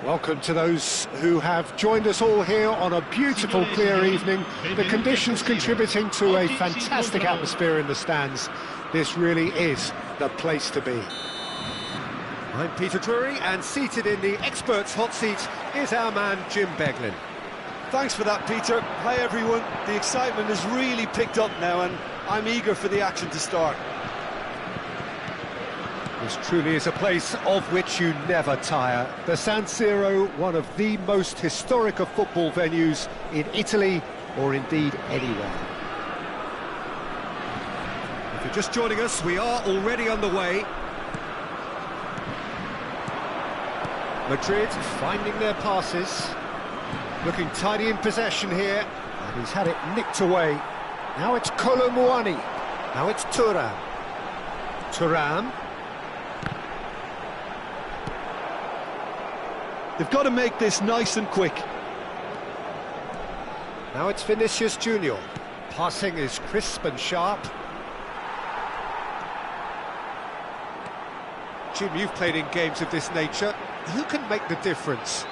Welcome to those who have joined us all here on a beautiful, clear evening. The conditions contributing to a fantastic atmosphere in the stands. This really is the place to be. I'm Peter Drury, and seated in the experts' hot seat is our man Jim Beglin. Thanks for that, Peter. Hi, everyone. The excitement has really picked up now, and I'm eager for the action to start. This truly is a place of which you never tire. The San Siro, one of the most historic of football venues in Italy, or indeed anywhere. If you're just joining us, we are already underway. Madrid finding their passes. Looking tidy in possession here, and he's had it nicked away. Now it's Kolomuani. Now it's Thuram. Thuram. They've got to make this nice and quick. Now it's Vinicius Junior. Passing is crisp and sharp. Jim, you've played in games of this nature. Who can make the difference?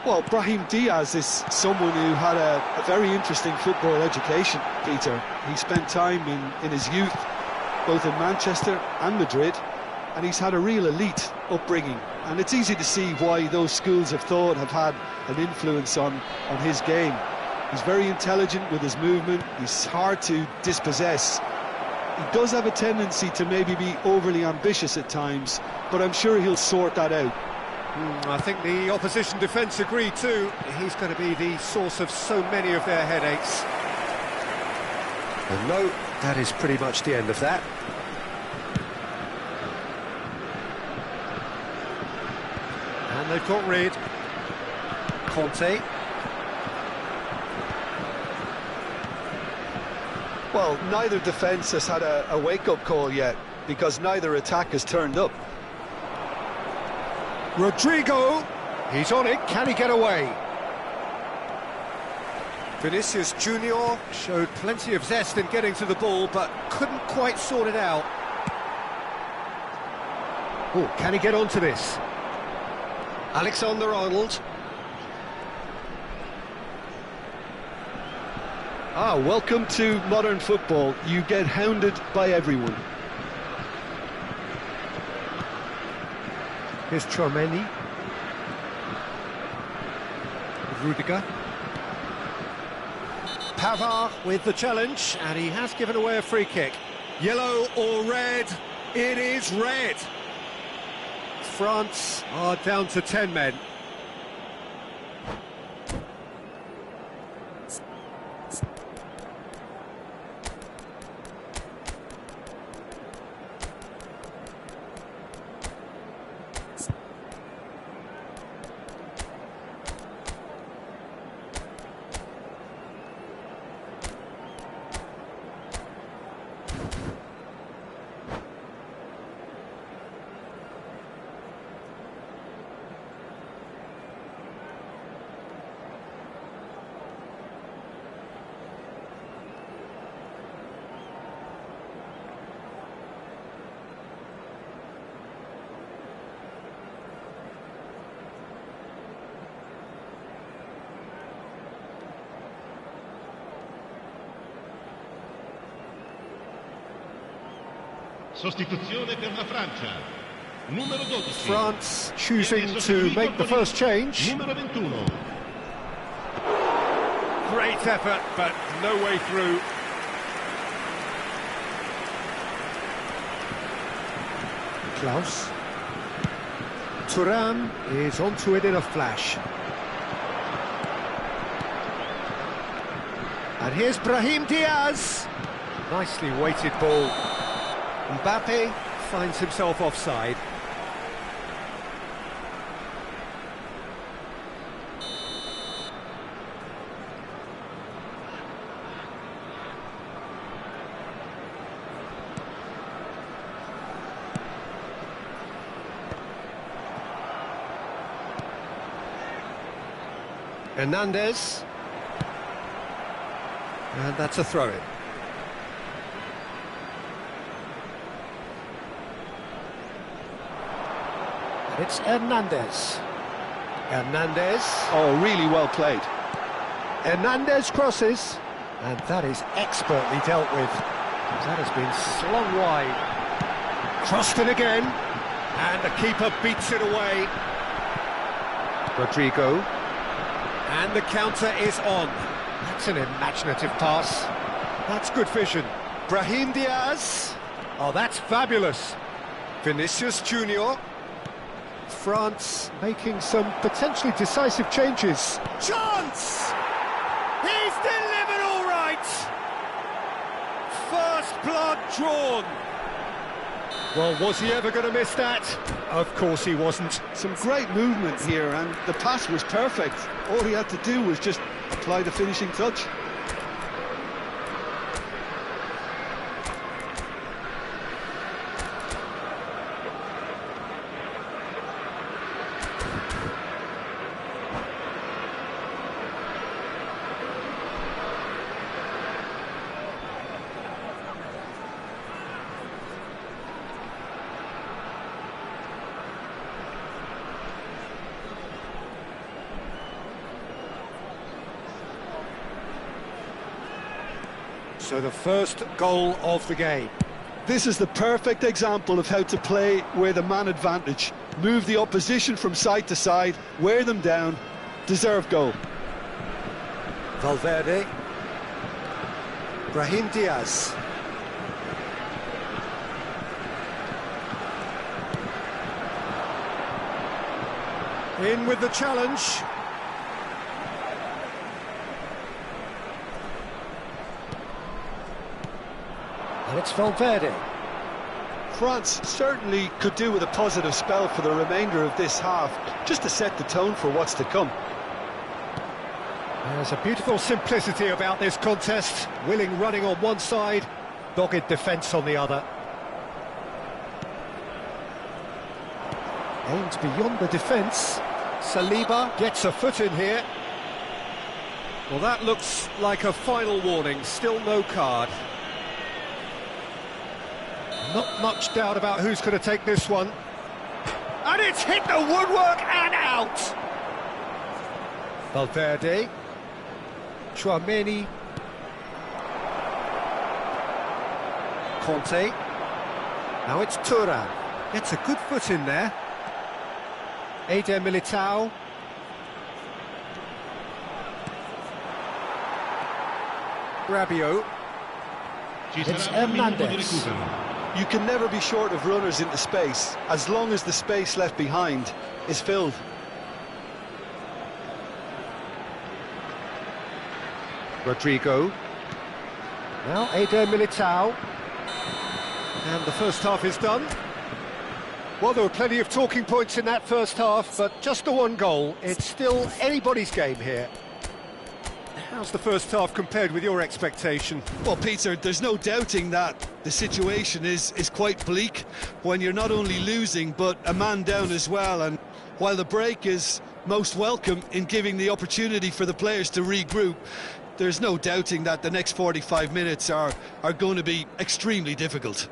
Well, Brahim Diaz is someone who had a very interesting football education, Peter. He spent time in his youth, both in Manchester and Madrid, and he's had a real elite upbringing. And it's easy to see why those schools of thought have had an influence on his game. He's very intelligent with his movement, he's hard to dispossess. He does have a tendency to maybe be overly ambitious at times, but I'm sure he'll sort that out. I think the opposition defence agree too. He's going to be the source of so many of their headaches. And no, that is pretty much the end of that. And they've got rid. Conte. Well, neither defence has had a wake-up call yet, because neither attack has turned up. Rodrigo, he's on it, can he get away? Vinicius Junior showed plenty of zest in getting to the ball, but couldn't quite sort it out. Oh, can he get onto this? Alexander-Arnold. Welcome to modern football. You get hounded by everyone. Here's Tchouaméni. Rudiger. Pavard with the challenge, and he has given away a free kick. Yellow or red? It is red. France are down to 10 men. Sostituzione per la Francia. Numero 12. France choosing to make the first change. Numero 21. Great effort, but no way through. Klaus. Thuram is onto it in a flash. And here's Brahim Diaz. Nicely weighted ball. Mbappe finds himself offside. Hernandez. And that's a throw-in. It's Hernandez. Hernandez. Oh, really well played. Hernandez crosses. And that is expertly dealt with. That has been slung wide. Crossed in again. And the keeper beats it away. Rodrigo. And the counter is on. That's an imaginative pass. That's good vision. Brahim Diaz. Oh, that's fabulous. Vinicius Junior. France making some potentially decisive changes. Chance! He's delivered all right! First blood drawn. Well, was he ever going to miss that? Of course he wasn't. Some great movement here, and the pass was perfect. All he had to do was just apply the finishing touch. So the first goal of the game. This is the perfect example of how to play with a man advantage. Move the opposition from side to side, wear them down, deserve goal. Valverde. Brahim Diaz. In with the challenge. And it's Valverde. France certainly could do with a positive spell for the remainder of this half, just to set the tone for what's to come. There's a beautiful simplicity about this contest. Willing running on one side, dogged defence on the other. Aimed beyond the defence. Saliba gets a foot in here. Well, that looks like a final warning. Still no card. Not much doubt about who's going to take this one. And it's hit the woodwork and out! Valverde. Chouameni. Conte. Now it's Thuram. Gets a good foot in there. Eder Militao. Rabiot. It's Hernandez. You can never be short of runners into space, as long as the space left behind is filled. Rodrigo. Now Eder Militao. And the first half is done. Well, there were plenty of talking points in that first half, but just the one goal. It's still anybody's game here. How's the first half compared with your expectation? Well, Peter, there's no doubting that the situation is quite bleak when you're not only losing, but a man down as well. And while the break is most welcome in giving the opportunity for the players to regroup, there's no doubting that the next 45 minutes are going to be extremely difficult.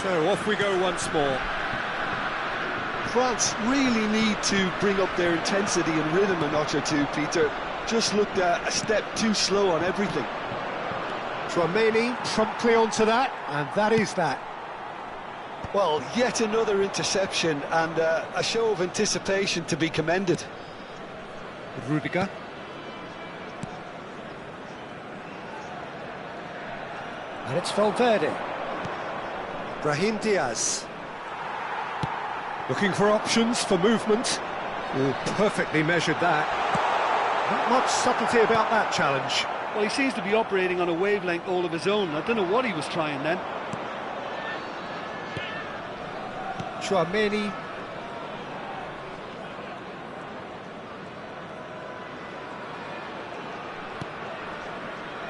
So off we go once more. France really need to bring up their intensity and rhythm a notch or two, Peter. Just looked a step too slow on everything. Chouameni promptly onto that, and that is that. Well, yet another interception and a show of anticipation to be commended. Rudiger. And it's Valverde. Brahim Diaz. Looking for options for movement. Oh, perfectly measured that. Not much subtlety about that challenge. Well, he seems to be operating on a wavelength all of his own. I don't know what he was trying then. Chouameni.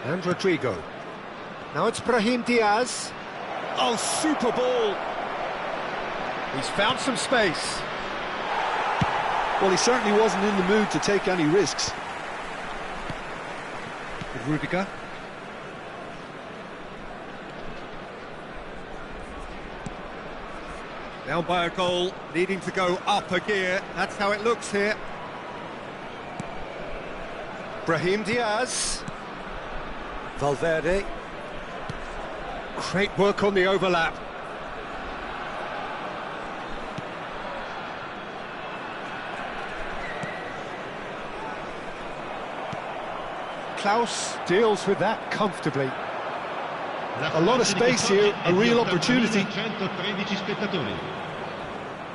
And Rodrigo. Now it's Brahim Diaz. Oh, super ball. He's found some space. Well, he certainly wasn't in the mood to take any risks. Rudiger. Down by a goal, needing to go up a gear. That's how it looks here. Brahim Diaz. Valverde. Great work on the overlap. Klaus deals with that comfortably. A lot of space here, a real opportunity.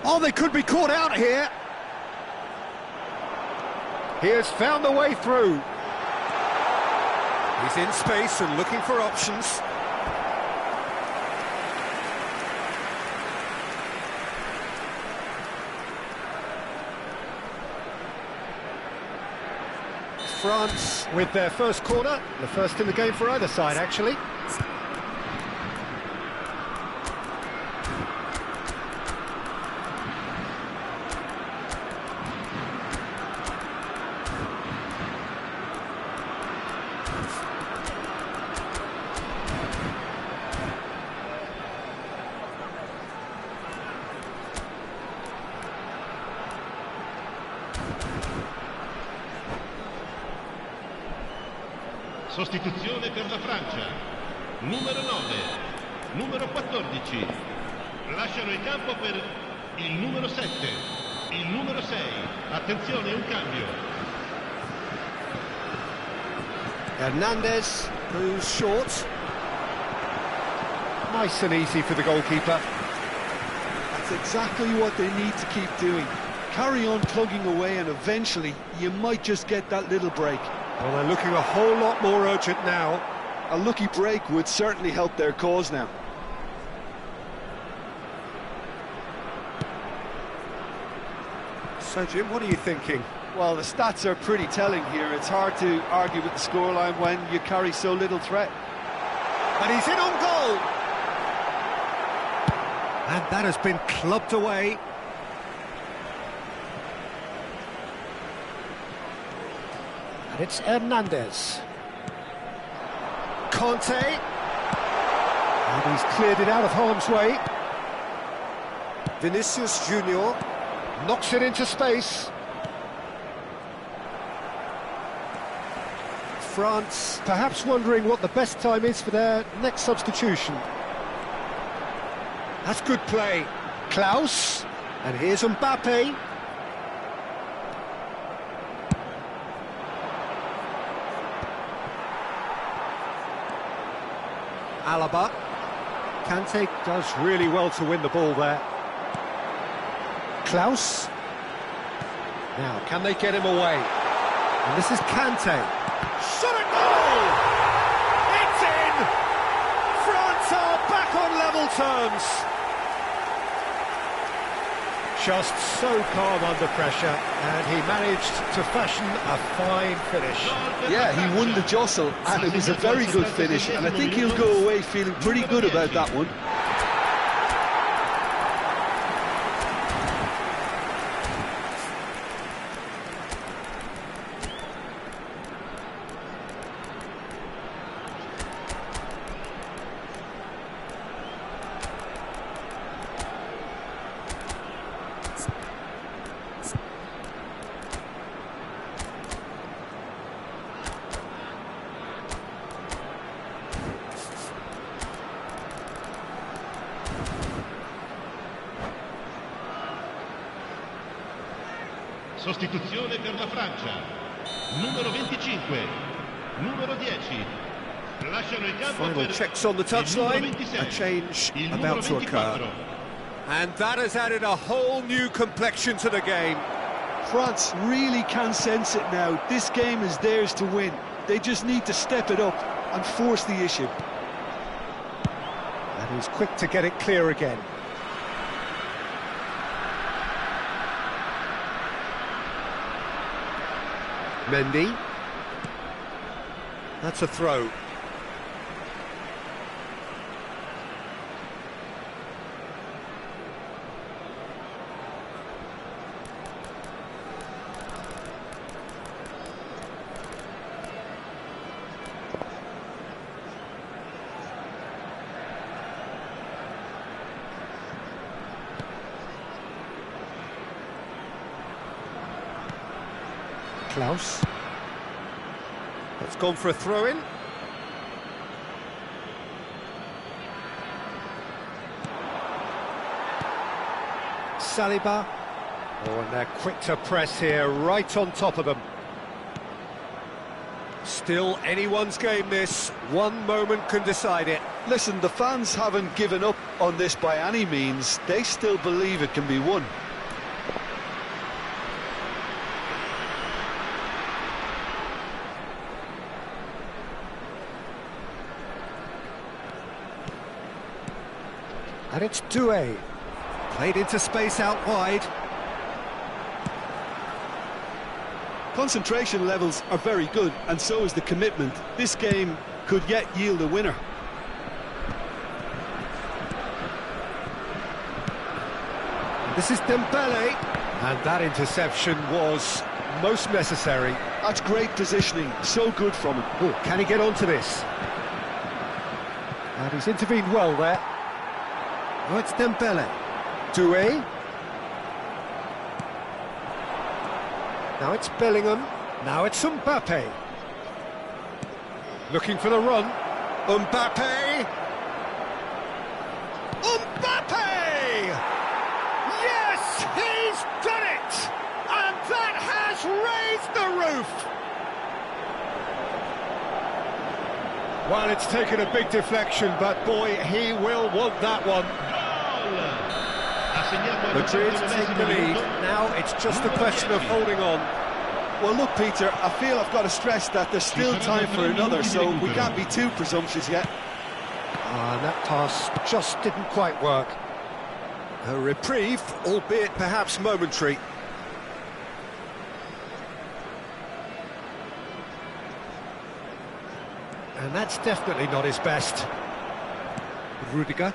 Oh, they could be caught out here. He has found the way through. He's in space and looking for options. France with their first corner, the first in the game for either side, actually. Sostituzione per la Francia. Numero 9, numero 14. Lasciano il campo per il numero 7, il numero 6. Attenzione, un cambio. Hernandez moves short. Nice and easy for the goalkeeper. That's exactly what they need to keep doing. Carry on plugging away and eventually you might just get that little break. Well, they're looking a whole lot more urgent now. A lucky break would certainly help their cause now. So, Jim, what are you thinking? Well, the stats are pretty telling here. It's hard to argue with the scoreline when you carry so little threat. And he's in on goal! And that has been clubbed away. And it's Hernandez. Conte. And he's cleared it out of harm's way. Vinicius Junior knocks it into space. France perhaps wondering what the best time is for their next substitution. That's good play. Klaus. And here's Mbappe. Alaba. Kante does really well to win the ball there. Klaus. Now, can they get him away? And this is Kante. Shot at goal! It's in! France are back on level terms. Just so calm under pressure, and he managed to fashion a fine finish. Yeah, he won the jostle, and it was a very good finish, and I think he'll go away feeling pretty good about that one. Sostituzione per la Francia. Numero 25, numero 10. Lasciano il campo. Final checks on the touchline. A change about to occur. And that has added a whole new complexion to the game. France really can sense it now. This game is theirs to win. They just need to step it up and force the issue. And he's quick to get it clear again. Mendy. That's a throw. Klaus. It's gone for a throw-in. Saliba. Oh, and they're quick to press here, right on top of them. Still anyone's game, this. One moment can decide it. Listen, the fans haven't given up on this by any means. They still believe it can be won. And it's Doué. Played into space out wide. Concentration levels are very good, and so is the commitment. This game could yet yield a winner. This is Dembele. And that interception was most necessary. That's great positioning, so good from him. Oh, can he get onto this? And he's intervened well there. Oh, it's Dembele. Doué. Now it's Bellingham. Now it's Mbappe. Looking for the run. Mbappe. Mbappe! Yes, he's done it! And that has raised the roof! Well, it's taken a big deflection, but boy, he will want that one. Madrid take the lead. Now it's just a question of holding on. Well, look, Peter, I feel I've got to stress that there's still time for another, so we can't be too presumptuous yet. And that pass just didn't quite work. A reprieve, albeit perhaps momentary. And that's definitely not his best. Rudiger.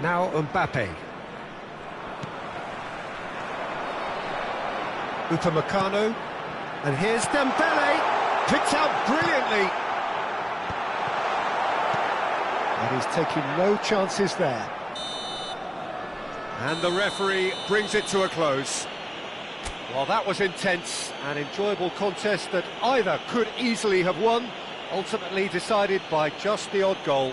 Now Mbappe. Upamecano. And here's Dembele. Picked out brilliantly. And he's taking no chances there. And the referee brings it to a close. Well, that was intense, an enjoyable contest that either could easily have won, ultimately decided by just the odd goal.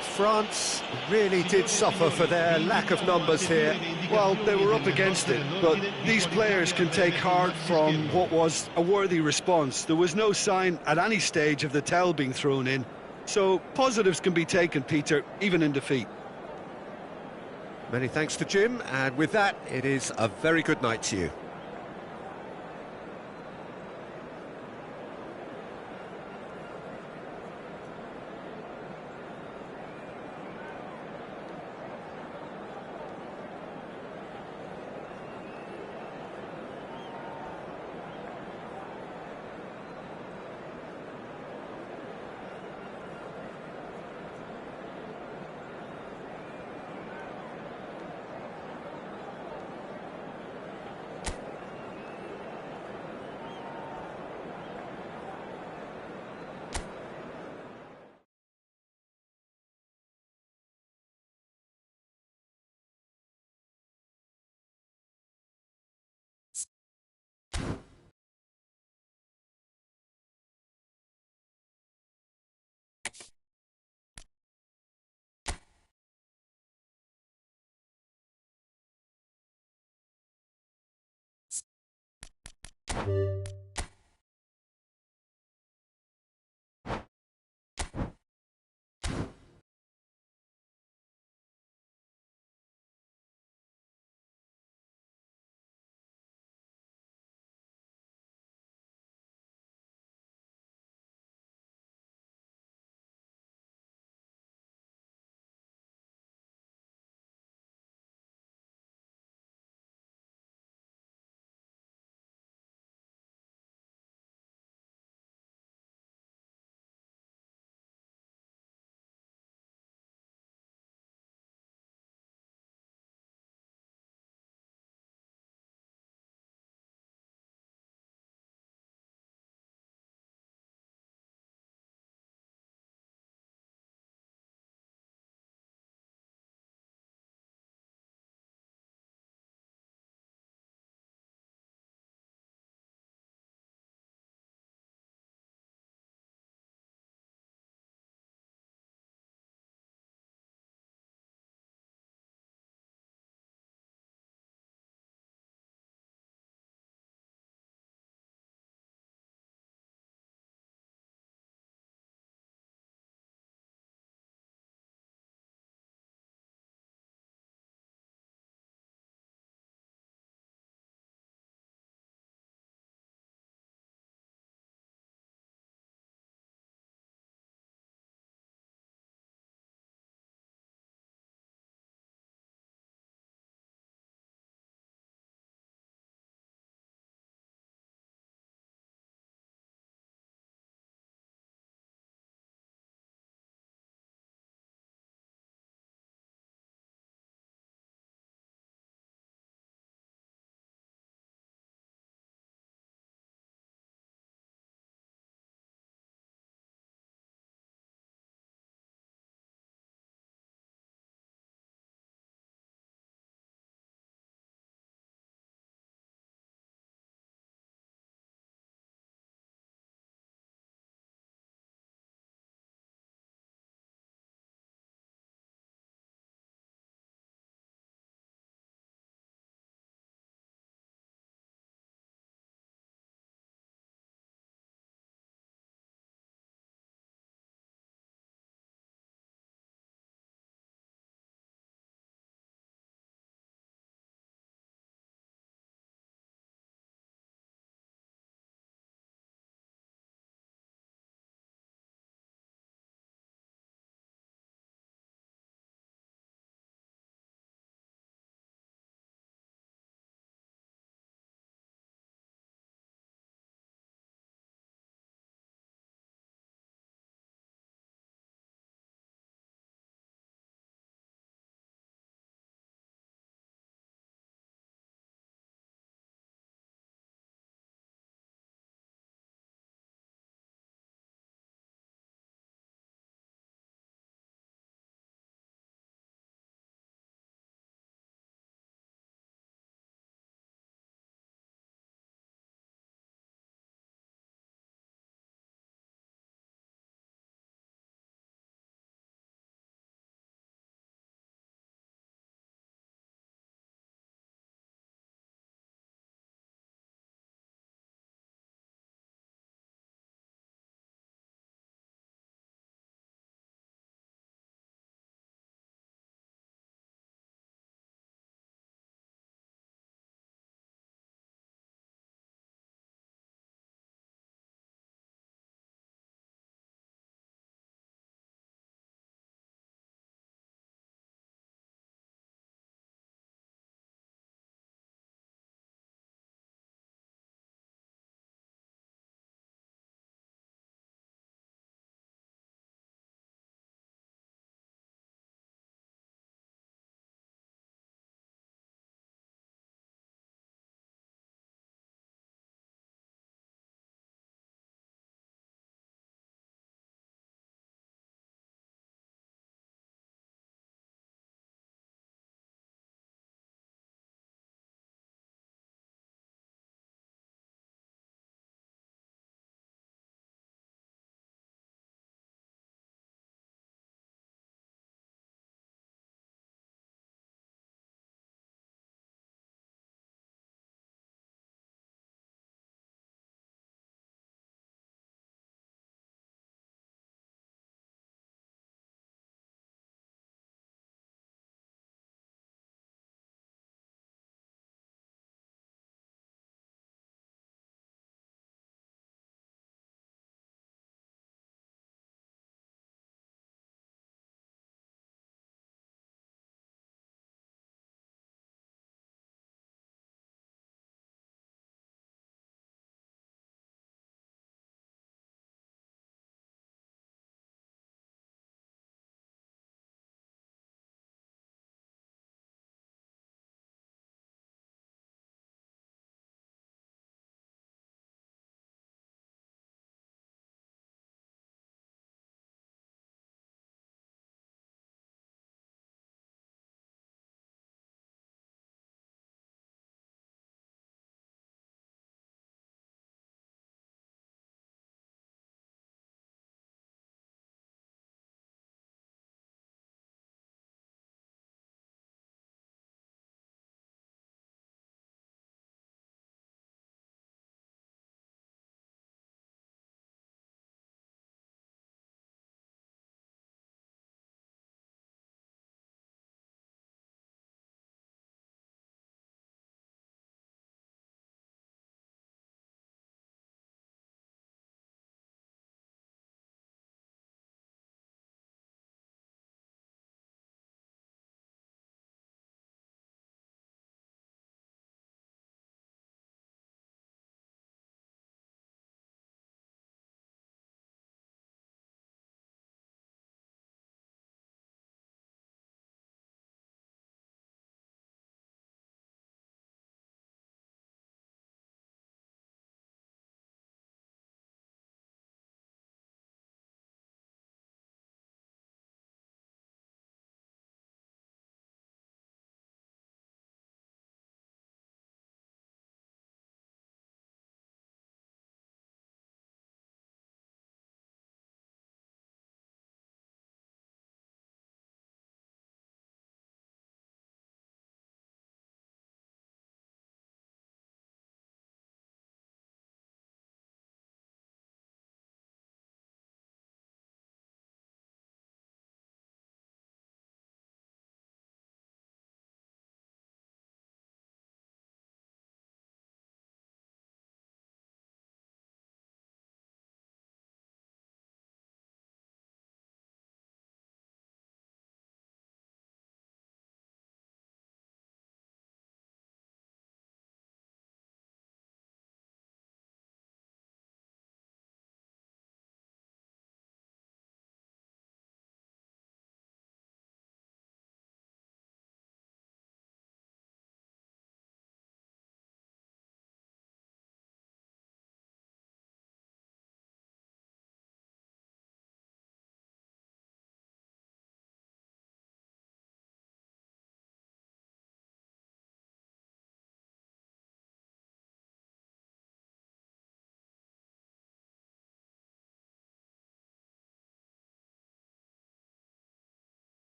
France really did suffer for their lack of numbers here. Well, they were up against it, but these players can take heart from what was a worthy response. There was no sign at any stage of the towel being thrown in, so positives can be taken, Peter, even in defeat. Many thanks to Jim, and with that, it is a very good night to you.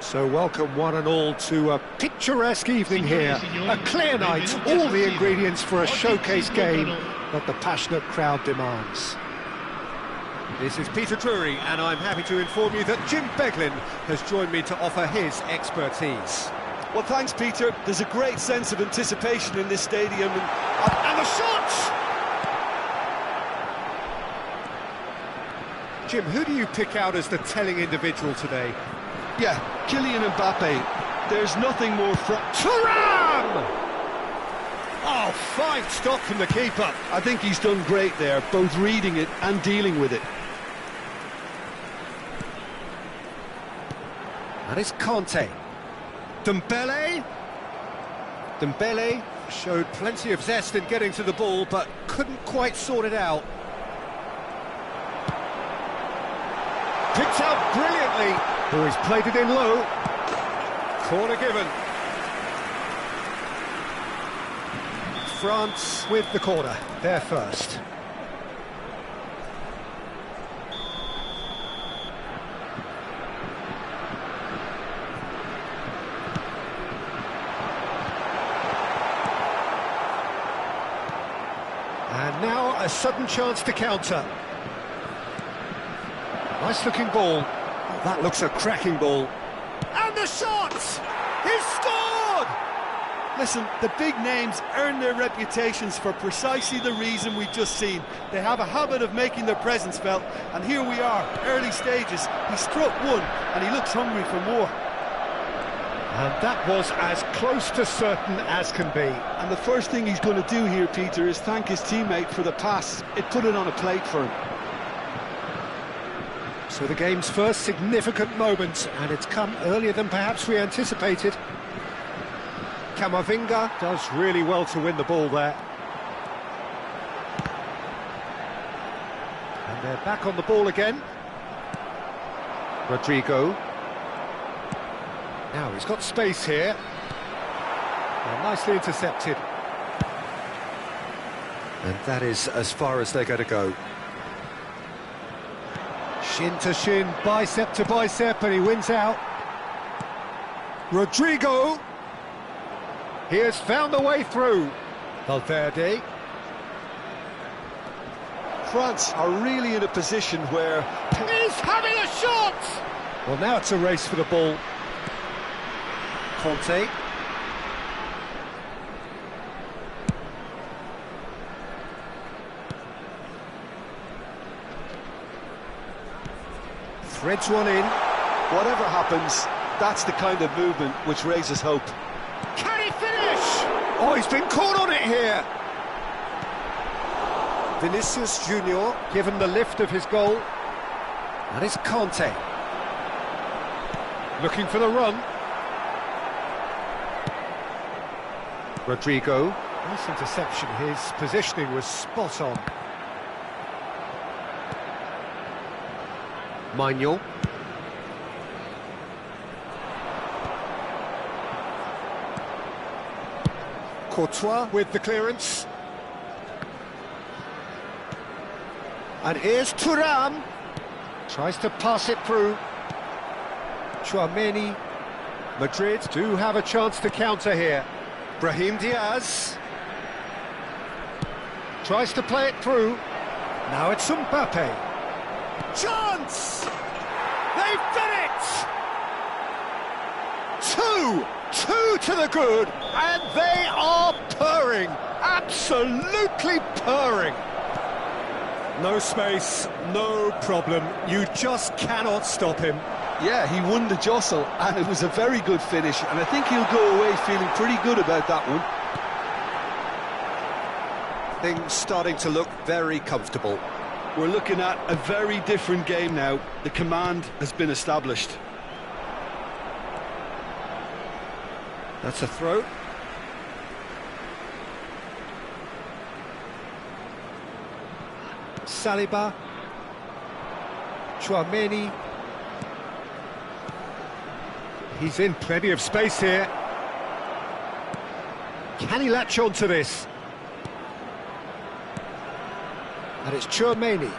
So welcome one and all to a picturesque evening here. A clear night, all the ingredients for a showcase game that the passionate crowd demands. This is Peter Drury, and I'm happy to inform you that Jim Beglin has joined me to offer his expertise. Well, thanks, Peter. There's a great sense of anticipation in this stadium. And the shot! Jim, who do you pick out as the telling individual today? Yeah, Kylian Mbappe. There's nothing more Thuram! Oh, fine stop from the keeper. I think he's done great there, both reading it and dealing with it. That is Conte. Dembele. Dembele showed plenty of zest in getting to the ball, but couldn't quite sort it out. Picked out brilliantly. Oh, he's played it in low. Corner given. France with the corner. They're first. And now a sudden chance to counter. Nice looking ball. Oh, that looks a cracking ball. And the shot! He's scored! Listen, the big names earn their reputations for precisely the reason we've just seen. They have a habit of making their presence felt, and here we are, early stages. He struck one, and he looks hungry for more. And that was as close to certain as can be. And the first thing he's going to do here, Peter, is thank his teammate for the pass. It put it on a plate for him. So the game's first significant moment, and it's come earlier than perhaps we anticipated. Camavinga does really well to win the ball there. And they're back on the ball again. Rodrigo. Now he's got space here. Well, nicely intercepted. And that is as far as they're going to go. Shin to shin, bicep to bicep, and he wins out. Rodrigo. He has found a way through. Valverde. France are really in a position where... He's having a shot! Well, now it's a race for the ball. Conte. Threads one in. Whatever happens, that's the kind of movement which raises hope. Can he finish? Oh, he's been caught on it here. Vinicius Junior. Given the lift of his goal. That is Conte. Looking for the run. Rodrigo. Nice interception. His positioning was spot on. Manuel. Courtois with the clearance. And here's Thuram. Tries to pass it through. Tchouaméni. Madrid do have a chance to counter here. Brahim Diaz. Tries to play it through. Now it's Mbappe. Chance! They've done it! Two to the good, and they are purring, absolutely purring. No space, no problem, you just cannot stop him. Yeah, he won the jostle, and it was a very good finish, and I think he'll go away feeling pretty good about that one. Things starting to look very comfortable. We're looking at a very different game now. The command has been established. That's a throw. Saliba. Tchouaméni. He's in plenty of space here. Can he latch on to this? And it's Tchouaméni.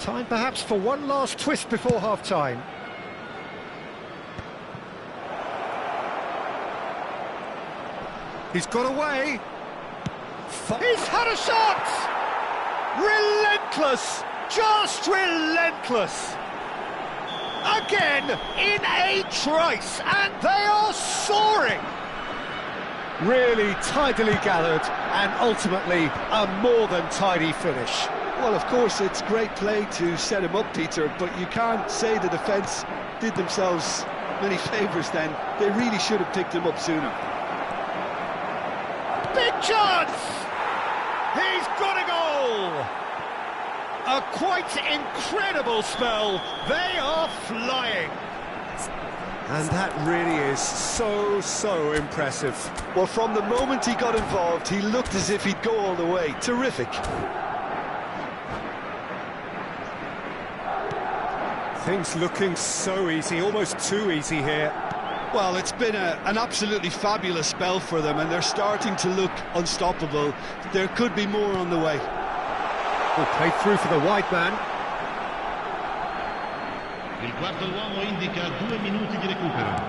Time perhaps for one last twist before half-time. He's got away. He's had a shot! Relentless! Just relentless! Again, in a trice, and they are soaring! Really tidily gathered, and ultimately a more than tidy finish. Well, of course, it's great play to set him up, Peter, but you can't say the defence did themselves many favours then. They really should have picked him up sooner. Big chance! He's got a goal! A quite incredible spell. They are flying. And that really is so impressive. Well, from the moment he got involved, he looked as if he'd go all the way. Terrific. Things looking so easy, almost too easy here. Well, it's been an absolutely fabulous spell for them, and they're starting to look unstoppable. There could be more on the way. Well, played through for the wide man. Il quarto uomo indica 2 minuti di recupero.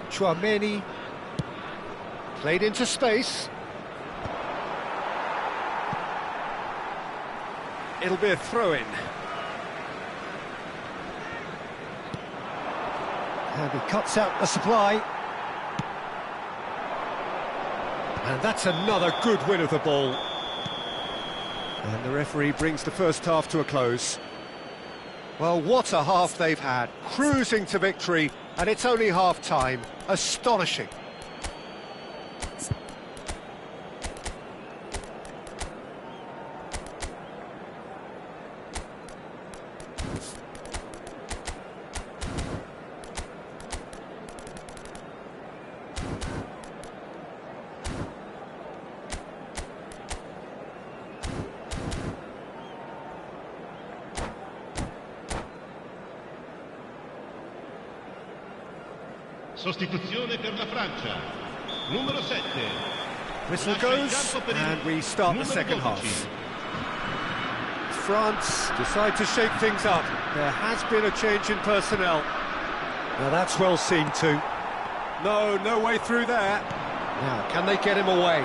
Chouameni played into space. It'll be a throw-in. And he cuts out the supply. And that's another good win of the ball. And the referee brings the first half to a close. Well, what a half they've had. Cruising to victory, and it's only half-time. Astonishing. Sostituzione per la Francia. Numero 7. Whistle goes, and we start the second half. France decide to shake things up. There has been a change in personnel. Now that's well seen too. No way through there. Now, can they get him away?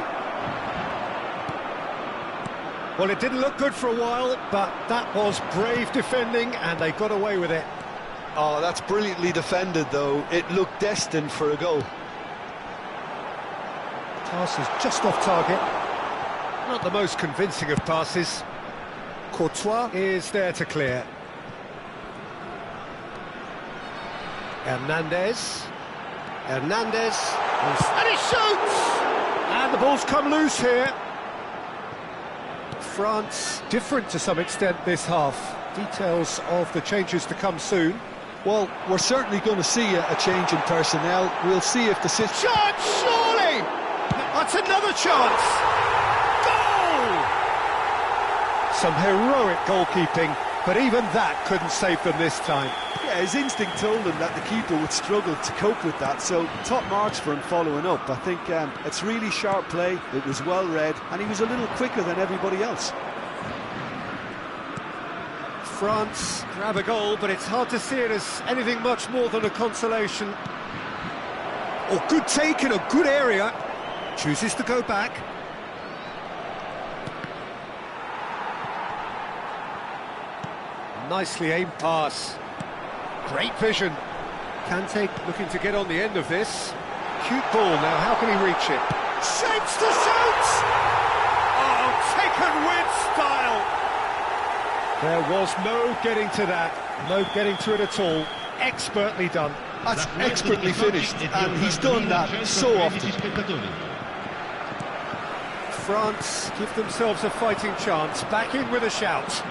Well, it didn't look good for a while, But that was brave defending, and they got away with it. Oh, that's brilliantly defended, though. It looked destined for a goal. Pass is just off target. Not the most convincing of passes. Courtois is there to clear. Hernandez. And he shoots! And the ball's come loose here. France different to some extent this half. Details of the changes to come soon. Well, we're certainly going to see a change in personnel. We'll see if the system... Chance, surely! That's another chance! Goal! Some heroic goalkeeping, but even that couldn't save them this time. Yeah, his instinct told him that the keeper would struggle to cope with that, so top marks for him following up. I think it's really sharp play, it was well read, and he was a little quicker than everybody else. France grab a goal, but it's hard to see it as anything much more than a consolation. Oh, good take in a good area. Chooses to go back. Nicely aimed pass. Great vision. Kante looking to get on the end of this. Cute ball now, how can he reach it? Shapes to shoot! Oh, taken with style! There was no getting to that, no getting to it at all. Expertly done. That's expertly finished, and he's done that so often. France give themselves a fighting chance, back in with a shout.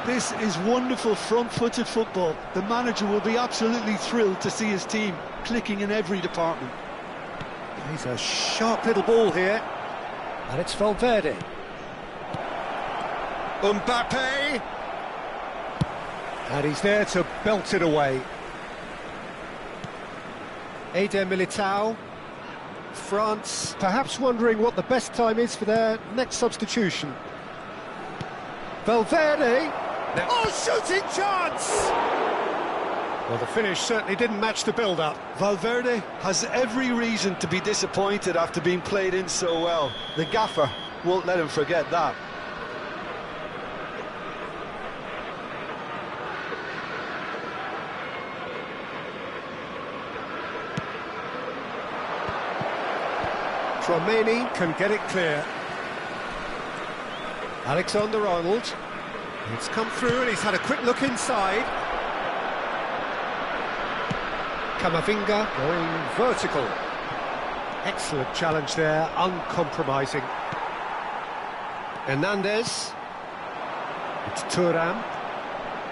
This is wonderful front-footed football. The manager will be absolutely thrilled to see his team clicking in every department. He's a sharp little ball here. And it's Valverde. Mbappe! And he's there to belt it away. Eder Militao. France Perhaps wondering what the best time is for their next substitution. Valverde! Oh, shooting chance! Well, the finish certainly didn't match the build-up. Valverde has every reason to be disappointed after being played in so well. The gaffer won't let him forget that. Tchouaméni can get it clear. Alexander-Arnold. It's come through and he's had a quick look inside. Camavinga going vertical. Excellent challenge there, uncompromising. Hernandez. It's Thuram.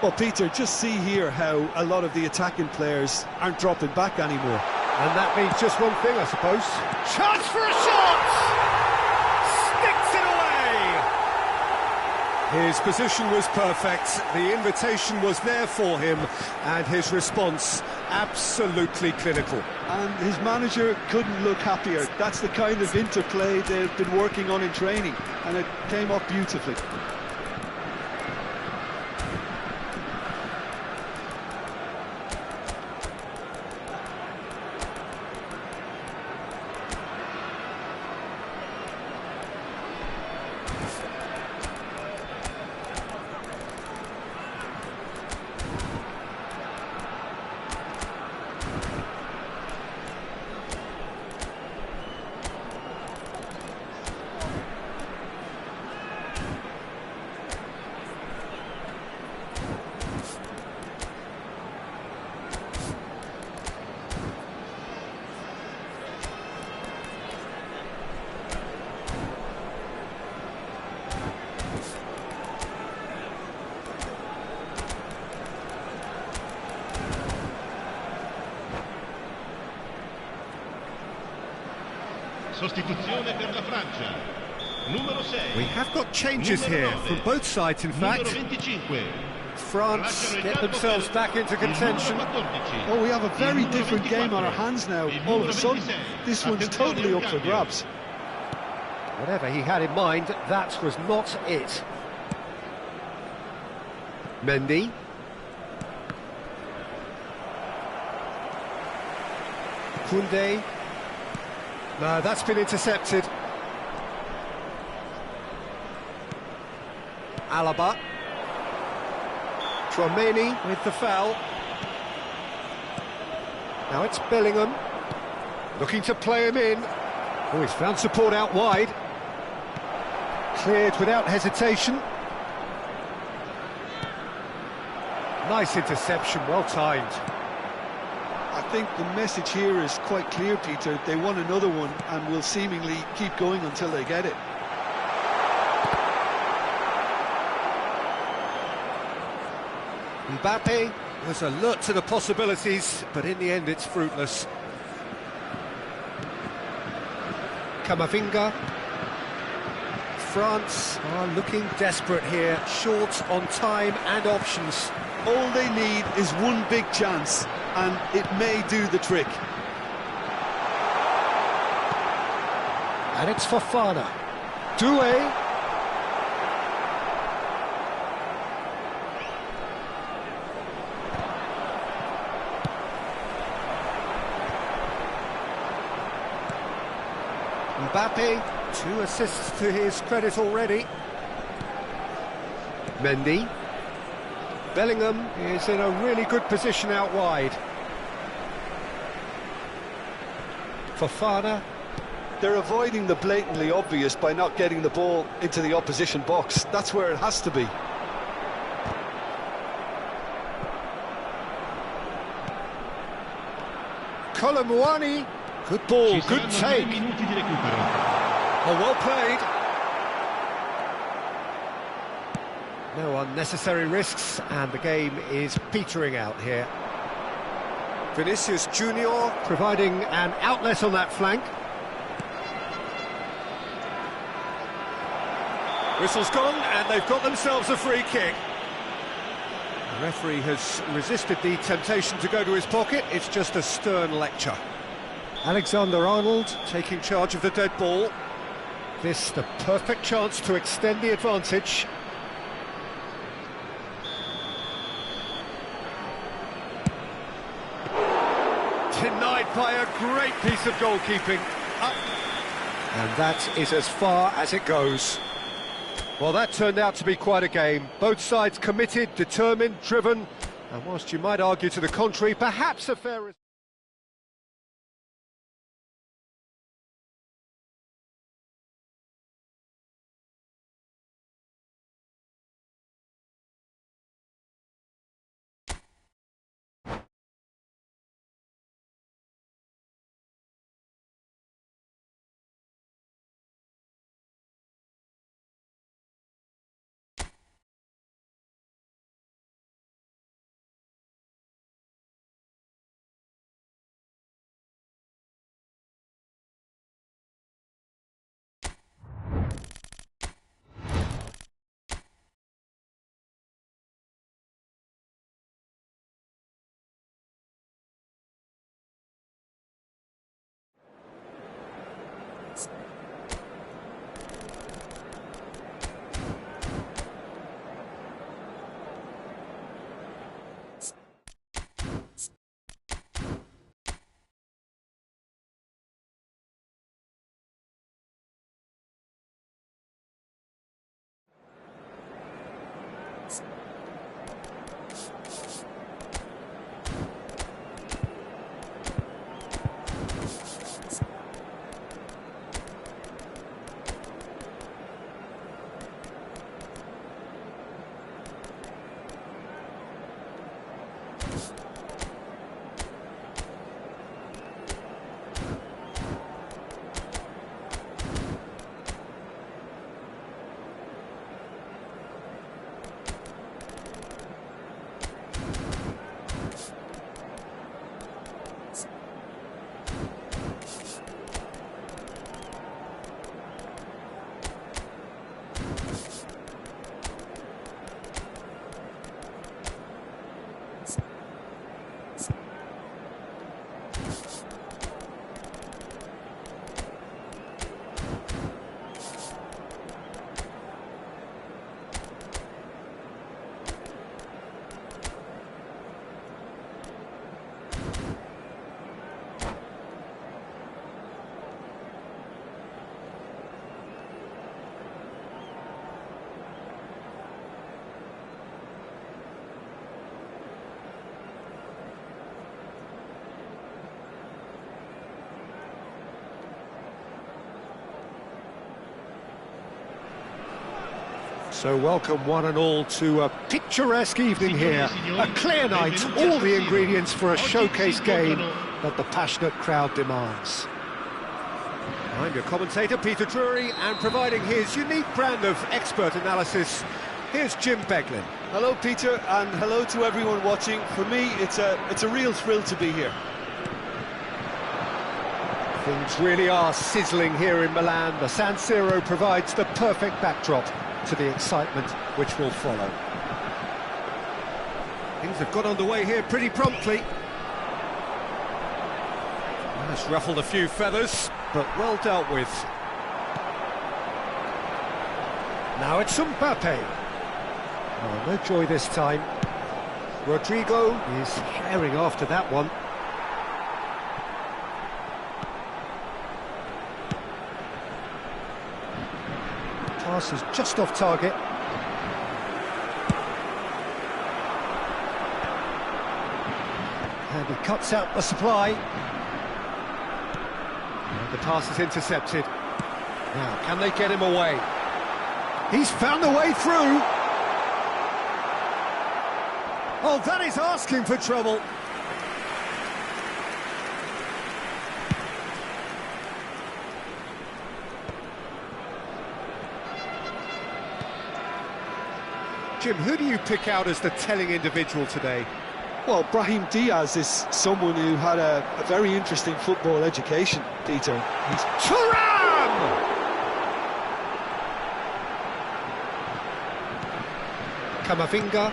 Well, Peter, just see here how a lot of the attacking players aren't dropping back anymore. And that means just one thing, I suppose. Chance for a shot! Sticks it away! His position was perfect, the invitation was there for him, and his response absolutely clinical. And his manager couldn't look happier. That's the kind of interplay they've been working on in training, and it came off beautifully. Sostituzione per la Francia. Numero 6. We have got changes here from both sides, in fact. Numero 25. France get themselves back into contention. Oh, we have a very different game on our hands now. All of a sudden, this one's totally up for grabs. Whatever he had in mind, that was not it. Mendy. Koundé. No, that's been intercepted. Alaba. Tchouaméni with the foul. Now it's Bellingham. Looking to play him in. Oh, he's found support out wide. Cleared without hesitation. Nice interception, well timed. I think the message here is quite clear, Peter. They want another one and will seemingly keep going until they get it. Mbappe was alert to the possibilities, but in the end it's fruitless. Camavinga. France are looking desperate here, short on time and options. All they need is one big chance, and it may do the trick. And it's Fofana. Doué. Mbappe, 2 assists to his credit already. Mendy. Bellingham is in a really good position out wide. Fofana. They're avoiding the blatantly obvious by not getting the ball into the opposition box. That's where it has to be. Colomwani. Good ball, good take. Oh, well played. No unnecessary risks, and the game is petering out here. Vinicius Junior providing an outlet on that flank. Whistle's gone, and they've got themselves a free kick. The referee has resisted the temptation to go to his pocket. It's just a stern lecture. Alexander-Arnold taking charge of the dead ball. This the perfect chance to extend the advantage. by a great piece of goalkeeping. Up. And that is as far as it goes. Well, that turned out to be quite a game. Both sides committed, determined, driven, and whilst you might argue to the contrary, perhaps a fair... So welcome one and all to a picturesque evening here, a clear night, all the ingredients for a showcase game that the passionate crowd demands. I'm your commentator, Peter Drury, and providing his unique brand of expert analysis, here's Jim Beglin. Hello, Peter, and hello to everyone watching. For me, it's a real thrill to be here. Things really are sizzling here in Milan. The San Siro provides the perfect backdrop to the excitement which will follow. Things have got underway here pretty promptly. That's ruffled a few feathers, but well dealt with. Now it's Mbappe. Oh, no joy this time. Rodrigo is herring after that one. Pass is just off target. And he cuts out the supply. And the pass is intercepted. Now, can they get him away? He's found the way through. Oh, that is asking for trouble. Jim, who do you pick out as the telling individual today? Well, Brahim Diaz is someone who had a very interesting football education, Peter. He's Thuram! Camavinga.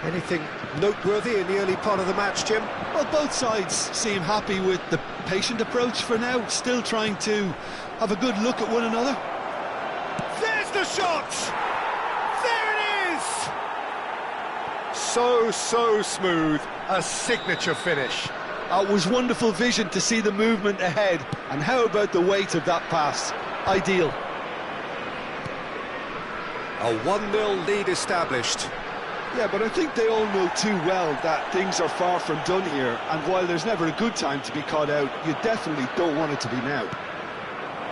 Anything noteworthy in the early part of the match, Jim? Well, both sides seem happy with the patient approach for now, still trying to have a good look at one another. There's the shot! There it is! So smooth, a signature finish. It was wonderful vision to see the movement ahead. And how about the weight of that pass? Ideal. A 1-0 lead established. Yeah, but I think they all know too well that things are far from done here, and while there's never a good time to be caught out, you definitely don't want it to be now.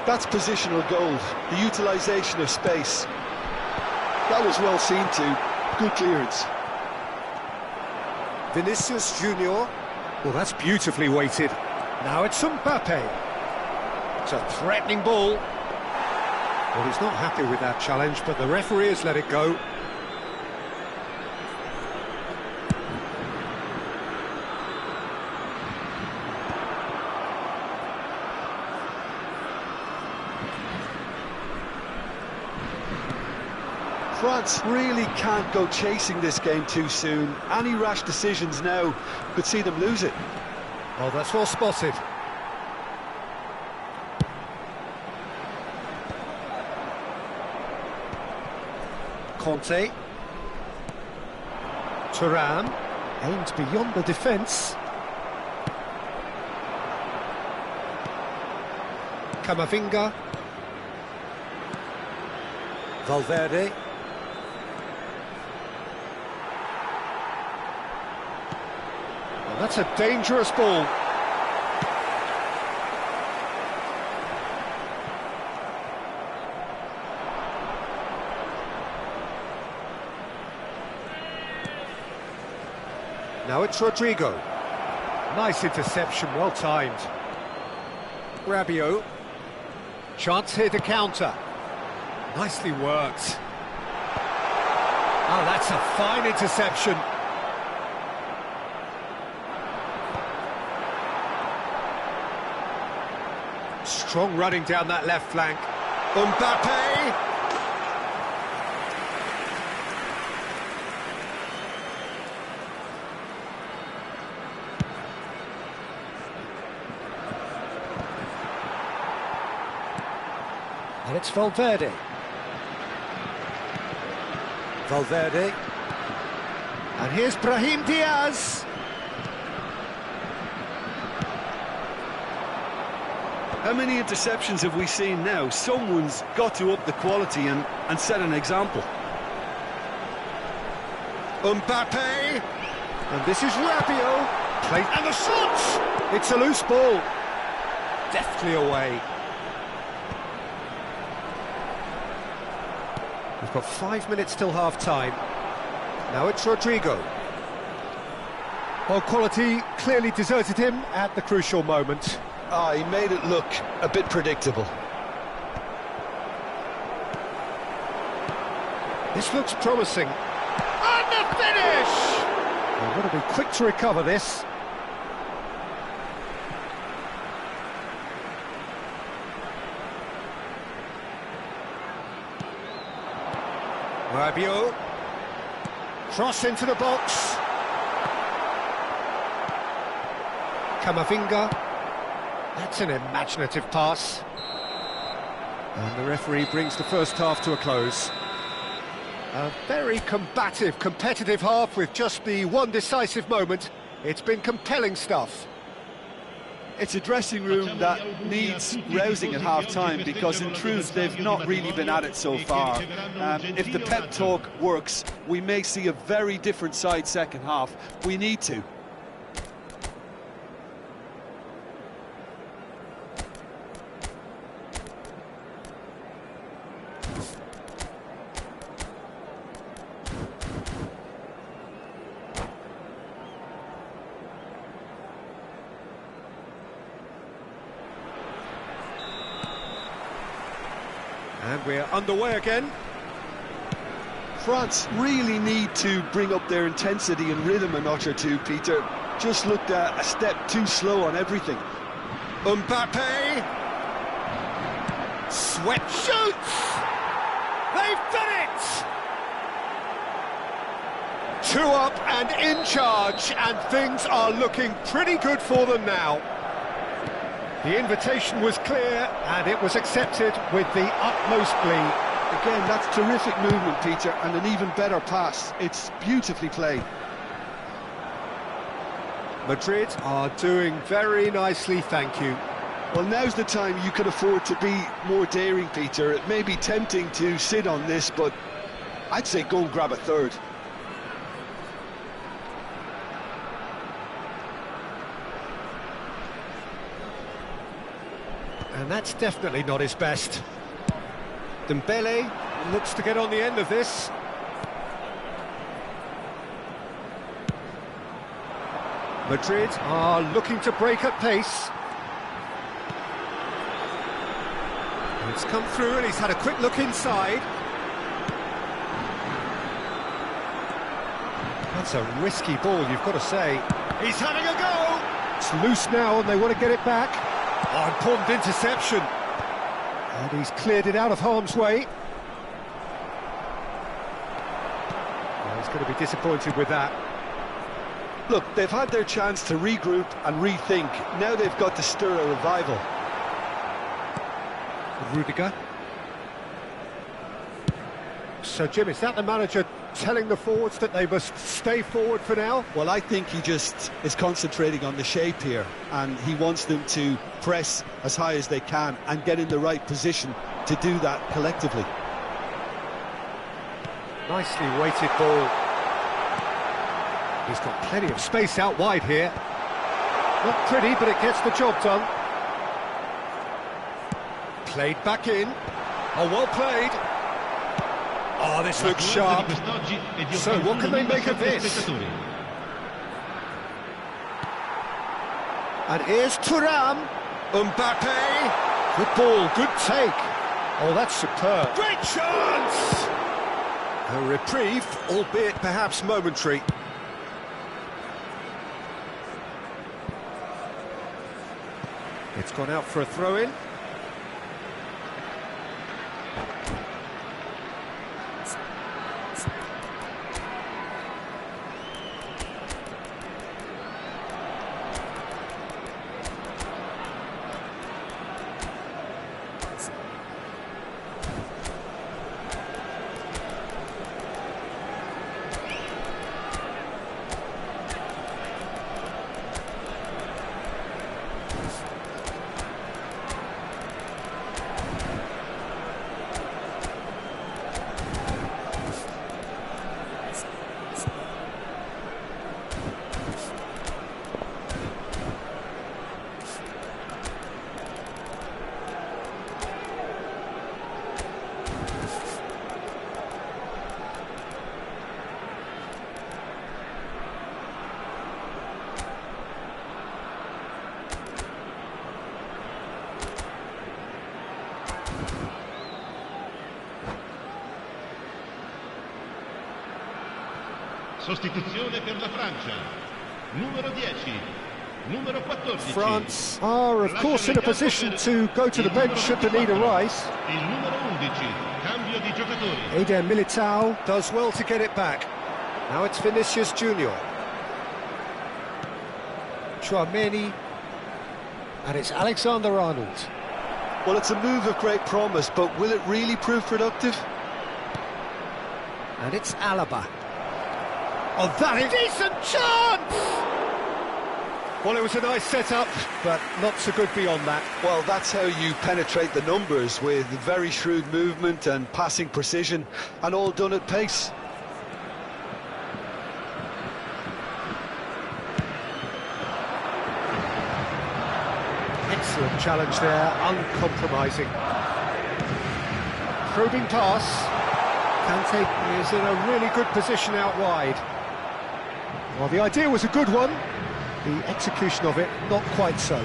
That's positional goal, the utilisation of space. That was well seen too. Good clearance. Vinicius Junior. Well, that's beautifully weighted. Now it's Mbappe. It's a threatening ball. Well, he's not happy with that challenge, but the referee has let it go. France really can't go chasing this game too soon. Any rash decisions now could see them lose it. Oh, that's well spotted. Conte. Thuram aimed beyond the defence. Camavinga. Valverde. Well, that's a dangerous ball. Now it's Rodrigo. Nice interception, well timed. Rabiot. Chance here to counter. Nicely worked. Oh, that's a fine interception. Strong running down that left flank. Mbappe! And it's Valverde. Valverde. And here's Brahim Diaz. How many interceptions have we seen now? Someone's got to up the quality and set an example. Mbappe. And this is Rabiot. And the shot! It's a loose ball. Deftly away. We've got 5 minutes till half-time. Now it's Rodrigo. Well, quality clearly deserted him at the crucial moment. He made it look a bit predictable. This looks promising. And the finish! We've got to be quick to recover this. Rabiot. Cross into the box. Camavinga. That's an imaginative pass. And the referee brings the first half to a close. A very combative, competitive half with just the one decisive moment. It's been compelling stuff. It's a dressing room that needs rousing at half-time because, in truth, they've not really been at it so far. If the pep talk works, we may see a very different side second half. We need to. And we're underway again. France really need to bring up their intensity and rhythm a notch or two, Peter. Just looked a step too slow on everything. Mbappe! Sweat shoots! They've done it! 2 up and in charge, and things are looking pretty good for them now. The invitation was clear, and it was accepted with the utmost glee. Again, that's terrific movement, Peter, and an even better pass. It's beautifully played. Madrid. Are doing very nicely, thank you. Well, now's the time you can afford to be more daring, Peter. It may be tempting to sit on this, but I'd say go and grab a third. And that's definitely not his best. Dembele looks to get on the end of this. Madrid are looking to break at pace. It's come through and he's had a quick look inside. That's a risky ball, you've got to say. He's having a go! It's loose now and they want to get it back. Oh, important interception. And he's cleared it out of harm's way. Well, he's going to be disappointed with that. Look, they've had their chance to regroup and rethink. Now they've got to stir a revival. Rudiger. So, Jim, is that the manager telling the forwards that they must stay forward for now? Well, I think he just is concentrating on the shape here, and he wants them to press as high as they can and get in the right position to do that collectively. Nicely weighted ball. He's got plenty of space out wide here. Not pretty, but it gets the job done. Played back in. Oh, well played. Oh, this looks sharp. So what can they make of this? And here's Thuram. Mbappe. Good ball, good take. Oh, that's superb. Great chance! A reprieve, albeit perhaps momentary. It's gone out for a throw-in. Sostituzione per la Francia. Numero 10, numero 14. France are, of course, in a position to go to the bench should the need arise. Il numero 11, cambio di giocatori. Eden Militao. Does well to get it back. Now it's Vinicius Junior. Chouameni. And it's Alexander-Arnold. Well, it's a move of great promise, but will it really prove productive? And it's Alaba. Oh, that is... Decent chance! Well, it was a nice setup, but not so good beyond that. Well, that's how you penetrate the numbers, with very shrewd movement and passing precision, and all done at pace. Excellent challenge there, uncompromising. Probing pass. Kante is in a really good position out wide. Well, the idea was a good one. The execution of it, not quite so.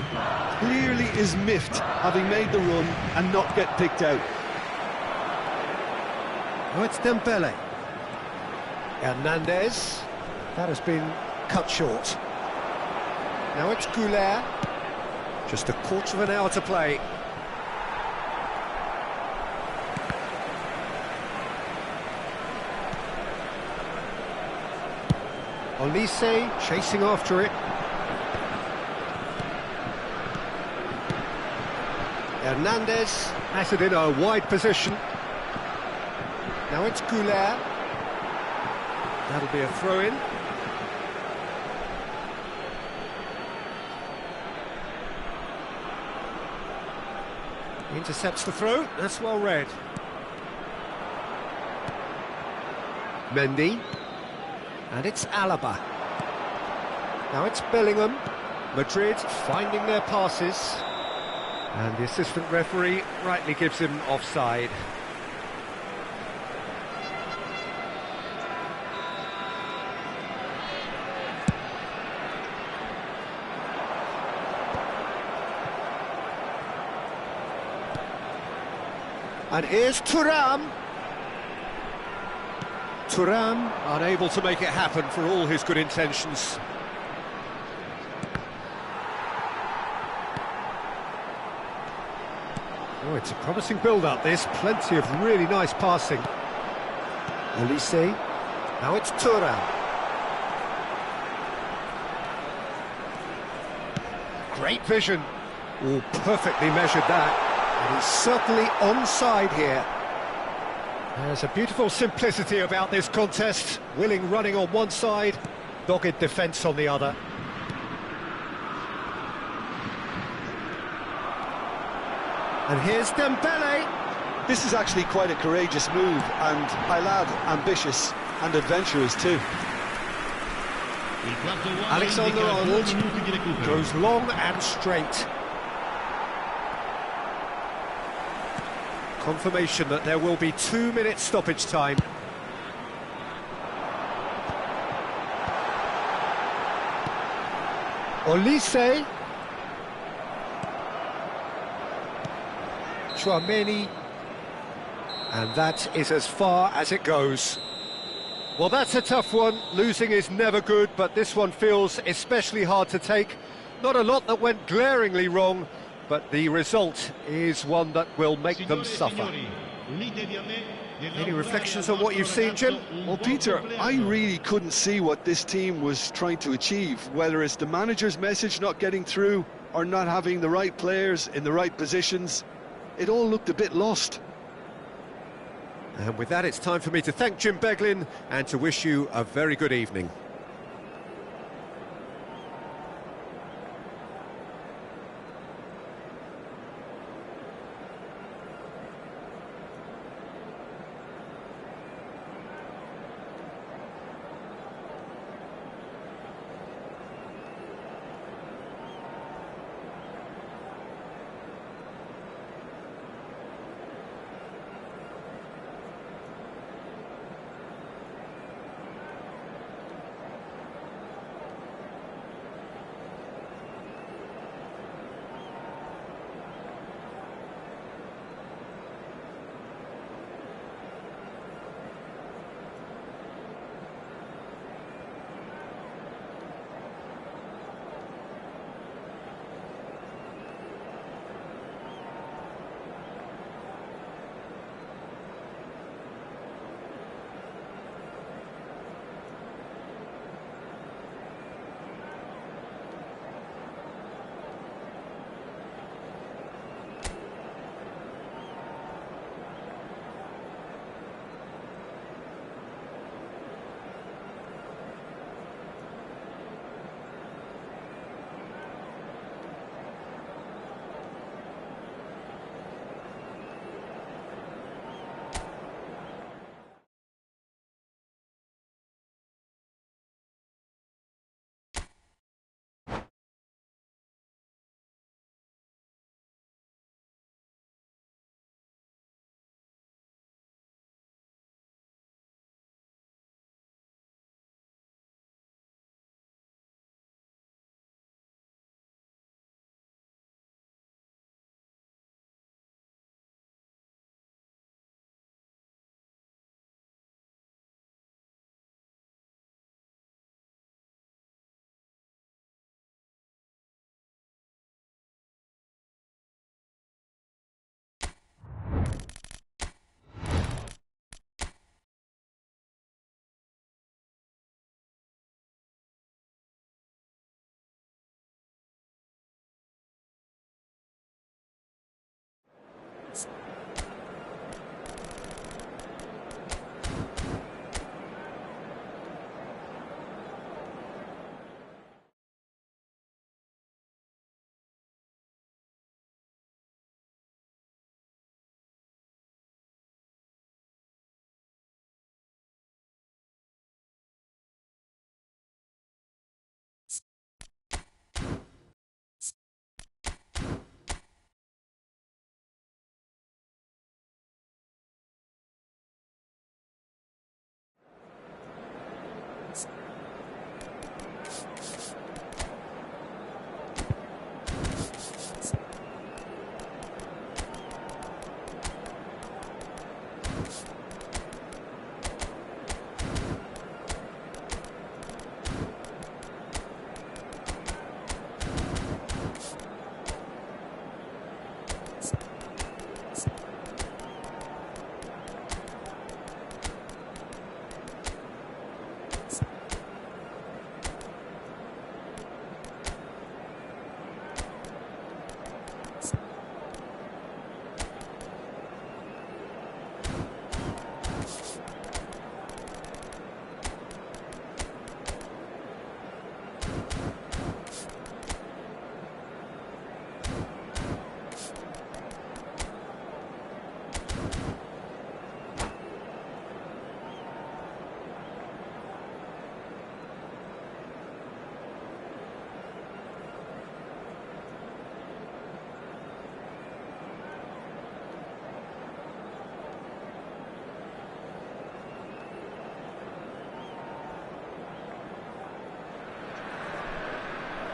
Clearly is miffed, having made the run and not get picked out. Now it's Dembele. Hernandez. That has been cut short. Now it's Goulet. Just a quarter of an hour to play. Olise chasing after it. Hernandez has it in a wide position. Now it's Goulet. That'll be a throw-in. Intercepts the throw, that's well read. Mendy. And it's Alaba. Now it's Bellingham. Madrid finding their passes. And the assistant referee rightly gives him offside. And here's Thuram. Thuram unable to make it happen for all his good intentions. Oh, it's a promising build-up, this. Plenty of really nice passing. Elise. Now it's Thuram. Great vision. Oh, perfectly measured that. And he's certainly onside here. There's a beautiful simplicity about this contest. Willing running on one side, dogged defence on the other. And here's Dembele. This is actually quite a courageous move, and I'll add ambitious and adventurous too. Alexander-Arnold goes long and straight. Confirmation that there will be 2 minutes stoppage time. Olise. Chouameni. And that is as far as it goes. Well, that's a tough one. Losing is never good, but this one feels especially hard to take. Not a lot that went glaringly wrong, but the result is one that will make them suffer. Any reflections on what you've seen, Jim? Well, Peter, I really couldn't see what this team was trying to achieve, whether it's the manager's message not getting through or not having the right players in the right positions. It all looked a bit lost. And with that, it's time for me to thank Jim Beglin and to wish you a very good evening.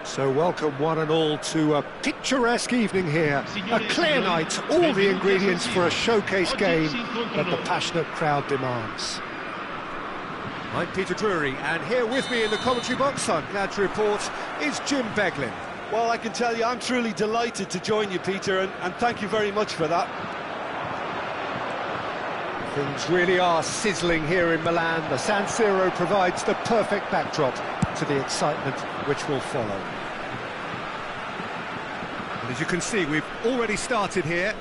So welcome one and all to a picturesque evening here, a clear night, all the ingredients for a showcase game that the passionate crowd demands. I'm Peter Drury, and here with me in the commentary box, I'm glad to report, is Jim Beglin. Well, I can tell you I'm truly delighted to join you, Peter, and thank you very much for that. Things really are sizzling here in Milan. The San Siro provides the perfect backdrop to the excitement which will follow. And as you can see, we've already started here.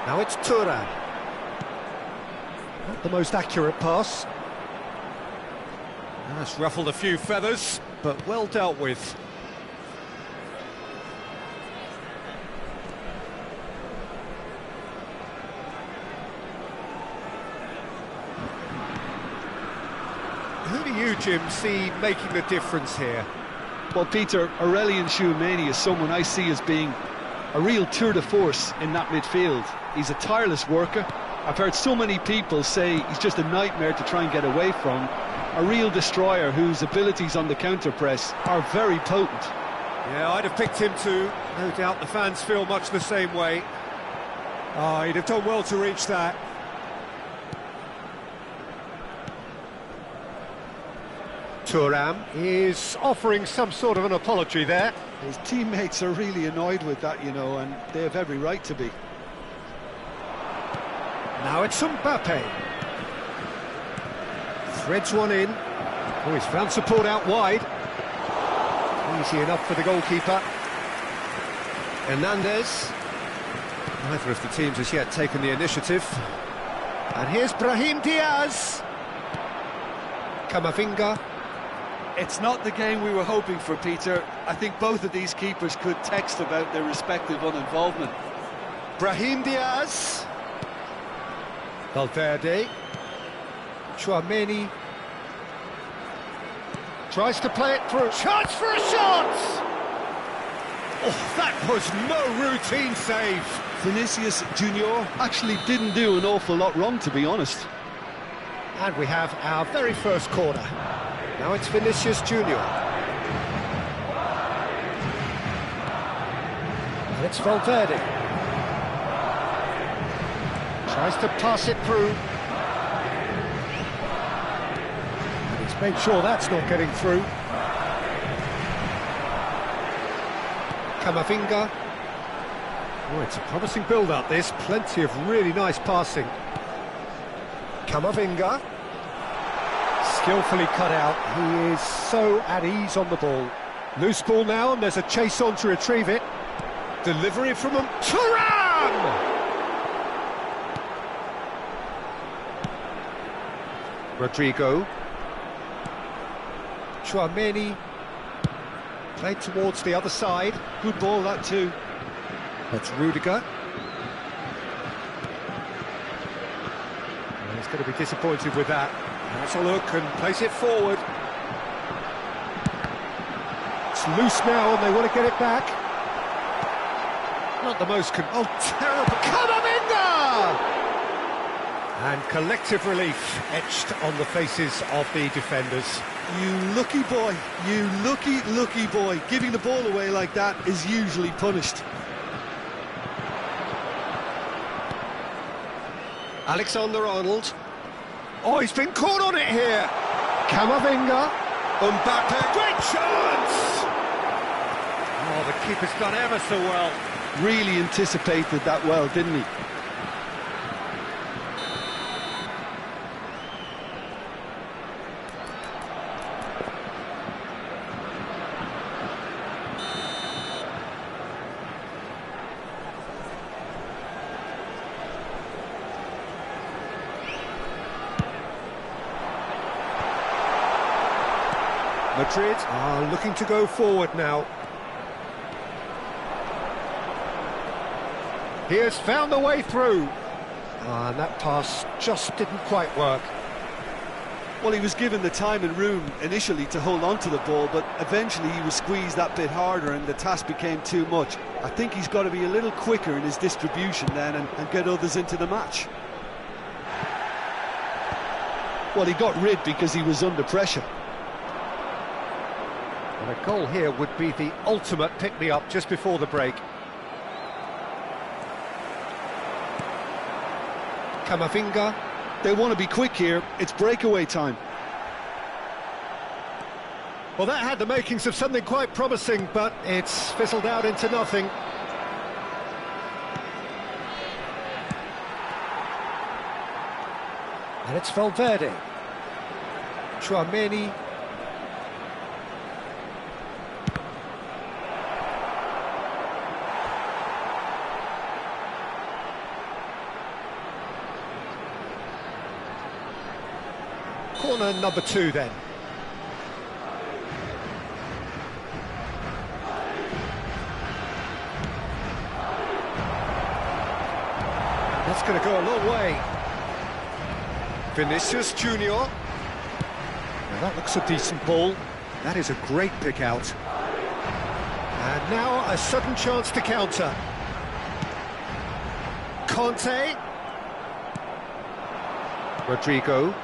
Now it's Thuram. Not the most accurate pass. That's ruffled a few feathers, but well dealt with. Who do you, Jim, see making the difference here? Well, Peter, Aurelian Tchouameni is someone I see as being a real tour de force in that midfield. He's a tireless worker. I've heard so many people say he's just a nightmare to try and get away from. A real destroyer whose abilities on the counter-press are very potent. Yeah, I'd have picked him too. No doubt the fans feel much the same way. Oh, he'd have done well to reach that. Thuram is offering some sort of an apology there. His teammates are really annoyed with that, you know, and they have every right to be. Now it's Mbappe. Threads one in. Oh, he's found support out wide. Easy enough for the goalkeeper. Hernandez. Neither of the teams has yet taken the initiative. And here's Brahim Diaz. Camavinga. It's not the game we were hoping for, Peter. I think both of these keepers could text about their respective uninvolvement. Brahim Diaz. Valverde. Tchouameni. Tries to play it through. Chance for a shot! Oh, that was no routine save. Vinicius Junior actually didn't do an awful lot wrong, to be honest. And we have our very first corner. Now it's Vinicius Junior. And it's Valverde. Tries to pass it through. And he's made sure that's not getting through. Camavinga. Oh, it's a promising build-up, this. Plenty of really nice passing. Camavinga. Skillfully cut out. He is so at ease on the ball. Loose ball now, and there's a chase on to retrieve it. Delivery from him. Thuram! Rodrigo. Tchouameni. Played towards the other side. Good ball, that too. That's Rudiger. He's going to be disappointed with that. That's a look and place it forward. It's loose now and they want to get it back. Not the most... oh, terrible... Camavinga! And collective relief etched on the faces of the defenders. You lucky boy, you lucky boy. Giving the ball away like that is usually punished. Alexander-Arnold. Oh, he's been caught on it here. Camavinga. Mbappe. Great chance! Oh, the keeper's done ever so well. Really anticipated that well, didn't he? Madrid are looking to go forward now. He has found the way through. And that pass just didn't quite work. Well, he was given the time and room initially to hold on to the ball, but eventually he was squeezed that bit harder and the task became too much. I think he's got to be a little quicker in his distribution then and get others into the match. Well, he got rid because he was under pressure. And a goal here would be the ultimate pick-me-up just before the break. Camavinga. They want to be quick here. It's breakaway time. Well, that had the makings of something quite promising, but it's fizzled out into nothing. And it's Valverde. Chouameni. Corner number 2 then. That's going to go a long way. Vinicius Junior. Now that looks a decent ball. That is a great pick out. And now a sudden chance to counter. Conte. Rodrigo.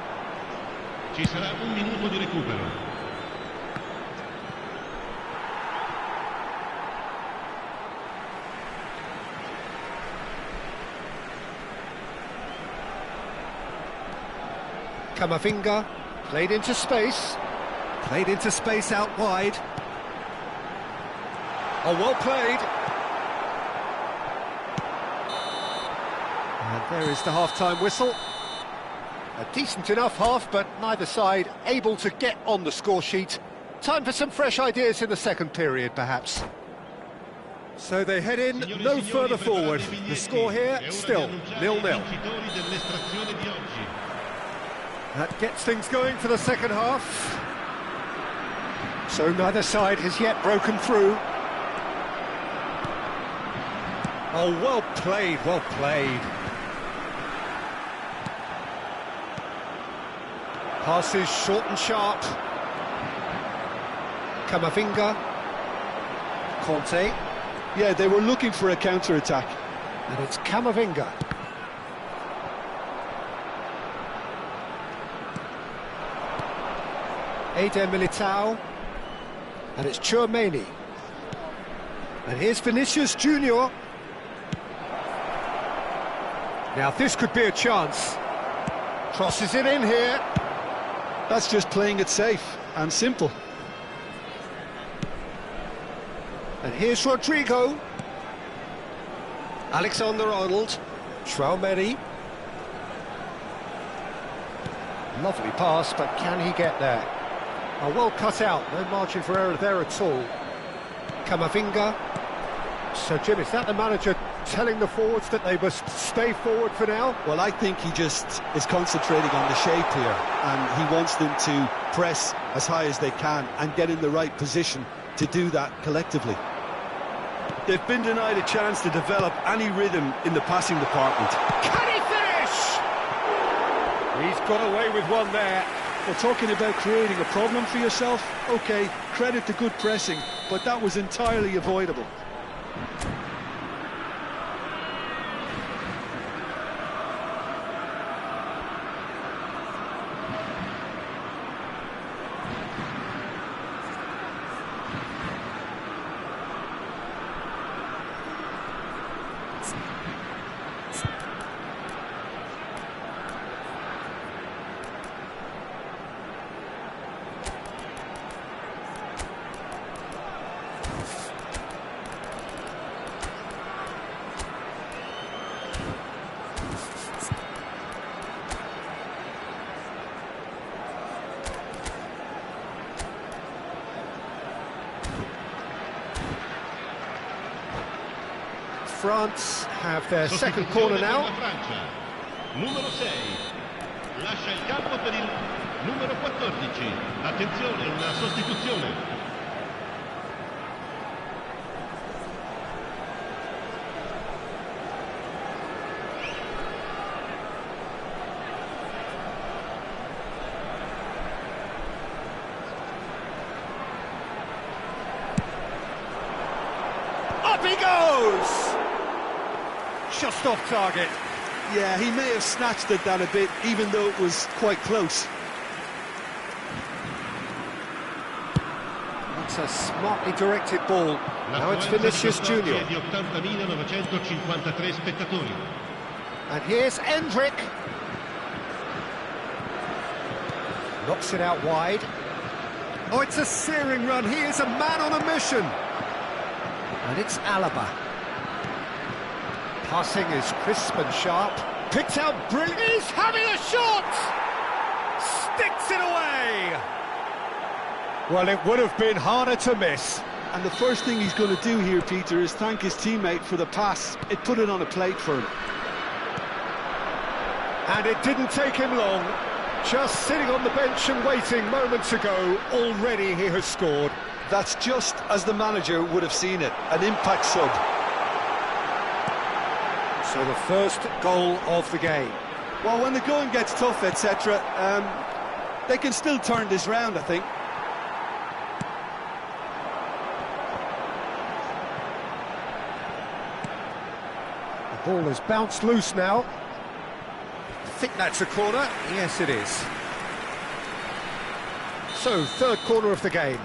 Ci sarà un minuto di recupero. Camavinga, played into space out wide. Oh, well played. And there is the half-time whistle. A decent enough half, but neither side able to get on the score sheet. Time for some fresh ideas in the second period, perhaps. So they head in no further forward. The score here, still 0-0. That gets things going for the second half. So neither side has yet broken through. Oh, well played, well played. Passes short and sharp. Camavinga. Conte. Yeah, they were looking for a counter-attack. And it's Camavinga. Eder Militao. And it's Chouameni. And here's Vinicius Junior. Now this could be a chance. Crosses it in here. That's just playing it safe and simple. And here's Rodrigo. Alexander-Arnold. Chouameni. Lovely pass, but can he get there? Oh, well cut out, no margin for error there at all. Camavinga. So, Jim, is that the manager telling the forwards that they must stay forward for now? Well, I think he just is concentrating on the shape here, and he wants them to press as high as they can and get in the right position to do that collectively. They've been denied a chance to develop any rhythm in the passing department. Can he finish? He's got away with one there. Well, talking about creating a problem for yourself, OK, credit to good pressing, but that was entirely avoidable. France have their second corner now. Numero 6. Lascia il campo per il numero 14. Attenzione, una sostituzione. Up he goes! Just off target. Yeah, he may have snatched at that a bit, even though it was quite close. a smartly directed ball. Now it's Vinicius Junior. Di 80.953 spettatori. And here's Endrick. Knocks it out wide. Oh, it's a searing run. He is a man on a mission. And it's Alaba. Passing is crisp and sharp. Picked out brilliant. He's having a shot! Sticks it away! Well, it would have been harder to miss. And the first thing he's going to do here, Peter, is thank his teammate for the pass. It put it on a plate for him. And it didn't take him long. Just sitting on the bench and waiting moments ago, already he has scored. That's just as the manager would have seen it, an impact sub. So the first goal of the game. Well, when the going gets tough, etc., they can still turn this round, I think. The ball has bounced loose now. I think that's a corner. Yes, it is. So, third corner of the game.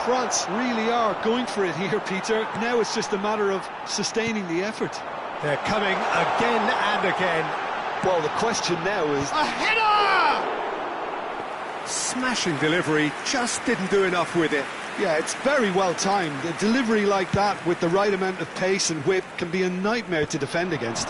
France really are going for it here, Peter. Now it's just a matter of sustaining the effort. They're coming again and again. Well, the question now is... A header! Smashing delivery, just didn't do enough with it. Yeah, it's very well timed. A delivery like that with the right amount of pace and whip can be a nightmare to defend against.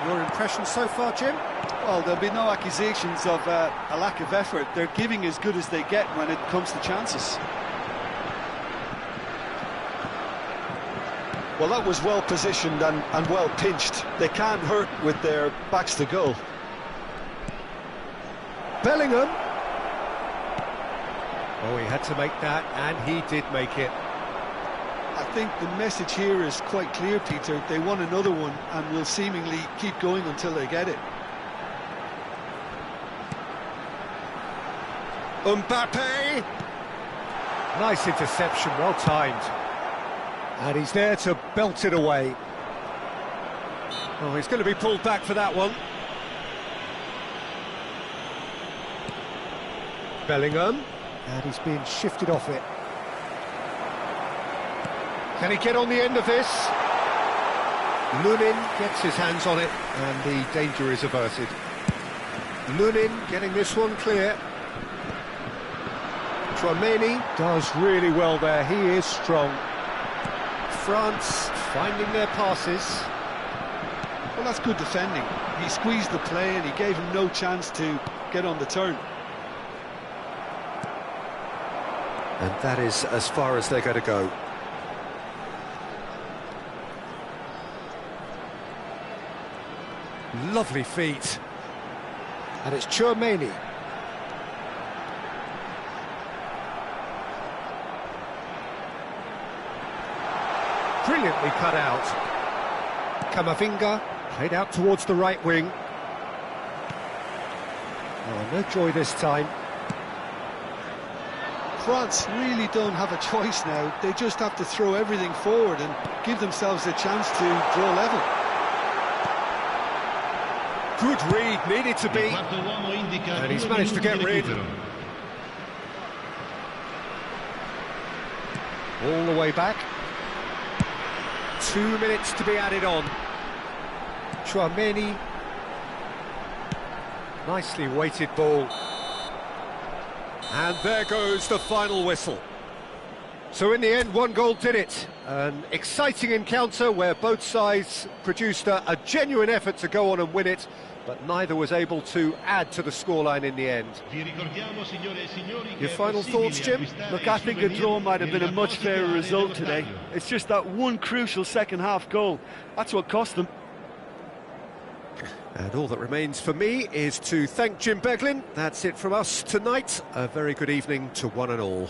Your impression so far, Jim? Well, there'll be no accusations of a lack of effort. They're giving as good as they get when it comes to chances. Well, that was well positioned and well pinched. They can't hurt with their backs to goal. Bellingham. Oh, he had to make that, and he did make it. I think the message here is quite clear, Peter. They want another one and will seemingly keep going until they get it. Mbappe. Nice interception, well timed. And he's there to belt it away. Oh, he's going to be pulled back for that one. Bellingham. And he's being shifted off it. Can he get on the end of this? Lunin gets his hands on it, and the danger is averted. Lunin getting this one clear. Tchouaméni does really well there, he is strong. France finding their passes. Well, that's good defending. He squeezed the play and he gave him no chance to get on the turn. And that is as far as they're going to go. Lovely feet. And it's Tchouaméni. Brilliantly cut out. Camavinga played out towards the right wing. Oh, no joy this time. France really don't have a choice now. They just have to throw everything forward and give themselves a chance to draw level. Good read, needed to be. And he's managed to get rid. All the way back. 2 minutes to be added on. Tchouaméni. Nicely weighted ball. And there goes the final whistle. So in the end, one goal did it. An exciting encounter where both sides produced a genuine effort to go on and win it, but neither was able to add to the scoreline in the end. Your final thoughts, Jim? Look, I think a draw might have been a much fairer result today. It's just that one crucial second-half goal. That's what cost them. And all that remains for me is to thank Jim Beglin. That's it from us tonight. A very good evening to one and all.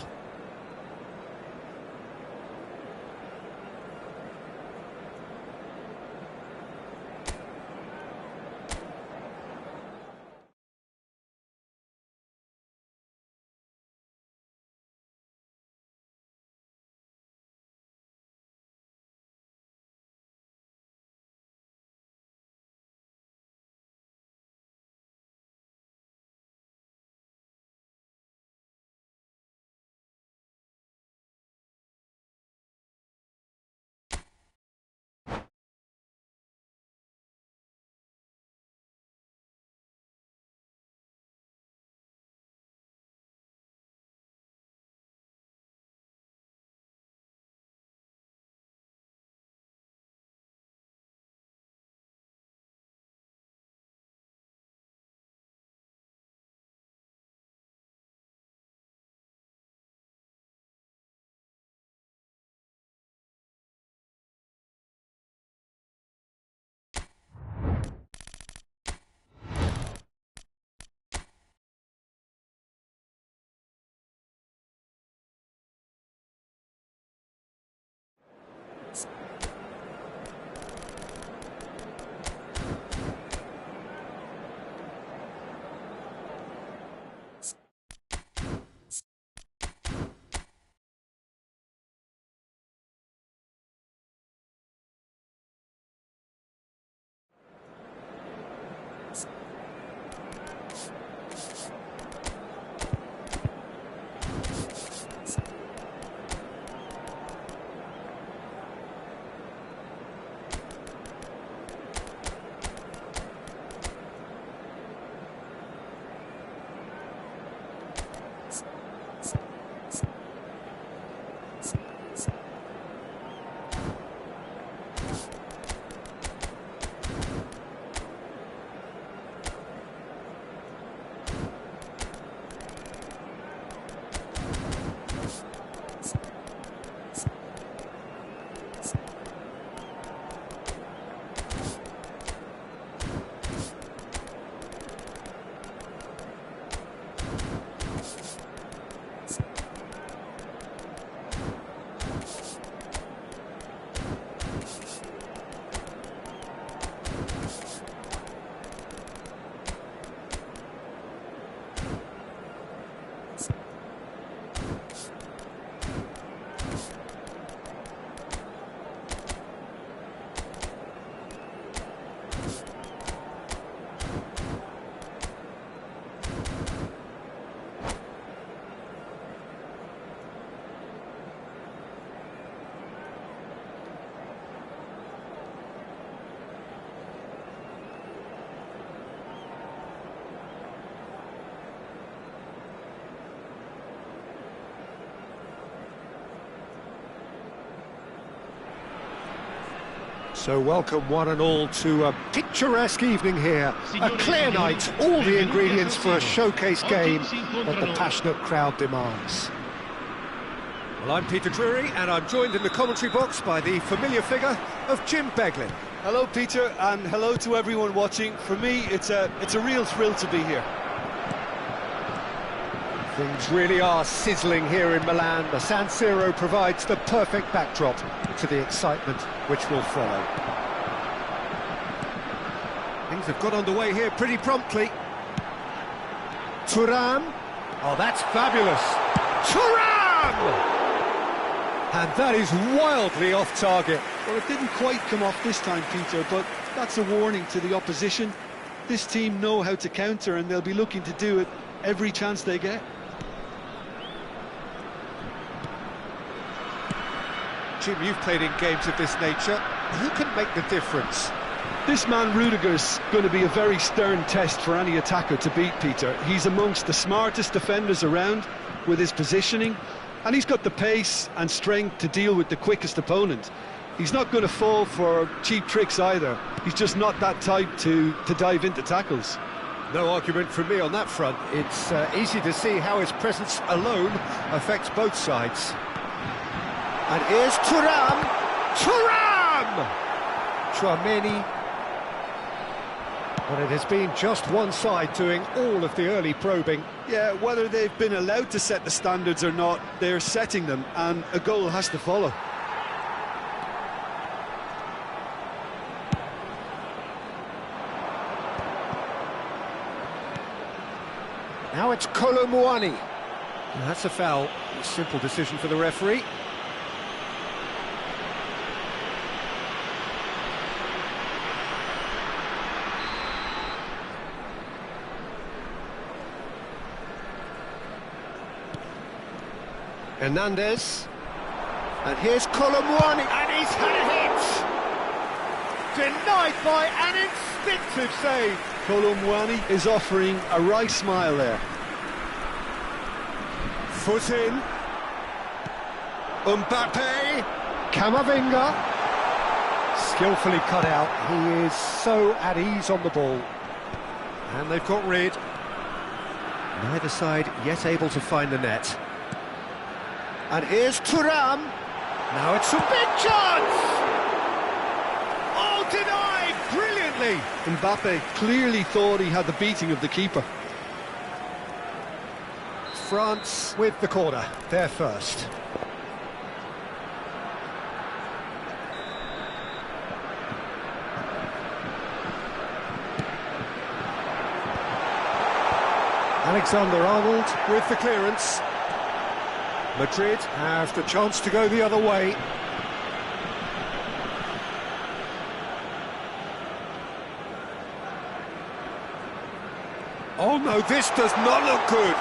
So welcome one and all to a picturesque evening here, a clear night, all the ingredients for a showcase game that the passionate crowd demands. Well, I'm Peter Drury, and I'm joined in the commentary box by the familiar figure of Jim Beglin. Hello, Peter, and hello to everyone watching. For me, it's a real thrill to be here. Things really are sizzling here in Milan. The San Siro provides the perfect backdrop to the excitement which will follow. Things have got underway here pretty promptly. Thuram. Oh, that's fabulous. Thuram! And that is wildly off target. Well, it didn't quite come off this time, Peter, but that's a warning to the opposition. This team know how to counter, and they'll be looking to do it every chance they get. Jim, you've played in games of this nature. Who can make the difference? This man Rudiger's going to be a very stern test for any attacker to beat, Peter. He's amongst the smartest defenders around with his positioning, and he's got the pace and strength to deal with the quickest opponent. He's not going to fall for cheap tricks either. He's just not that type to dive into tackles. No argument from me on that front. It's easy to see how his presence alone affects both sides. And here's Thuram. Thuram! Tchouameni. But it has been just one side doing all of the early probing. Yeah, whether they've been allowed to set the standards or not, they're setting them, and a goal has to follow. Now it's Kolo Muani. That's a foul. A simple decision for the referee. Hernandez. And here's Kolo Muani, and he's had a hit! Denied by an instinctive save. Kolo Muani is offering a right smile there. Foot in. Mbappe. Camavinga. Skillfully cut out. He is so at ease on the ball. And they've got rid. Neither side yet able to find the net. And here's Thuram. Now it's a big chance! Oh, denied brilliantly! Mbappe clearly thought he had the beating of the keeper. France with the corner, they're first. Alexander-Arnold With the clearance. Madrid have the chance to go the other way. Oh no, this does not look good.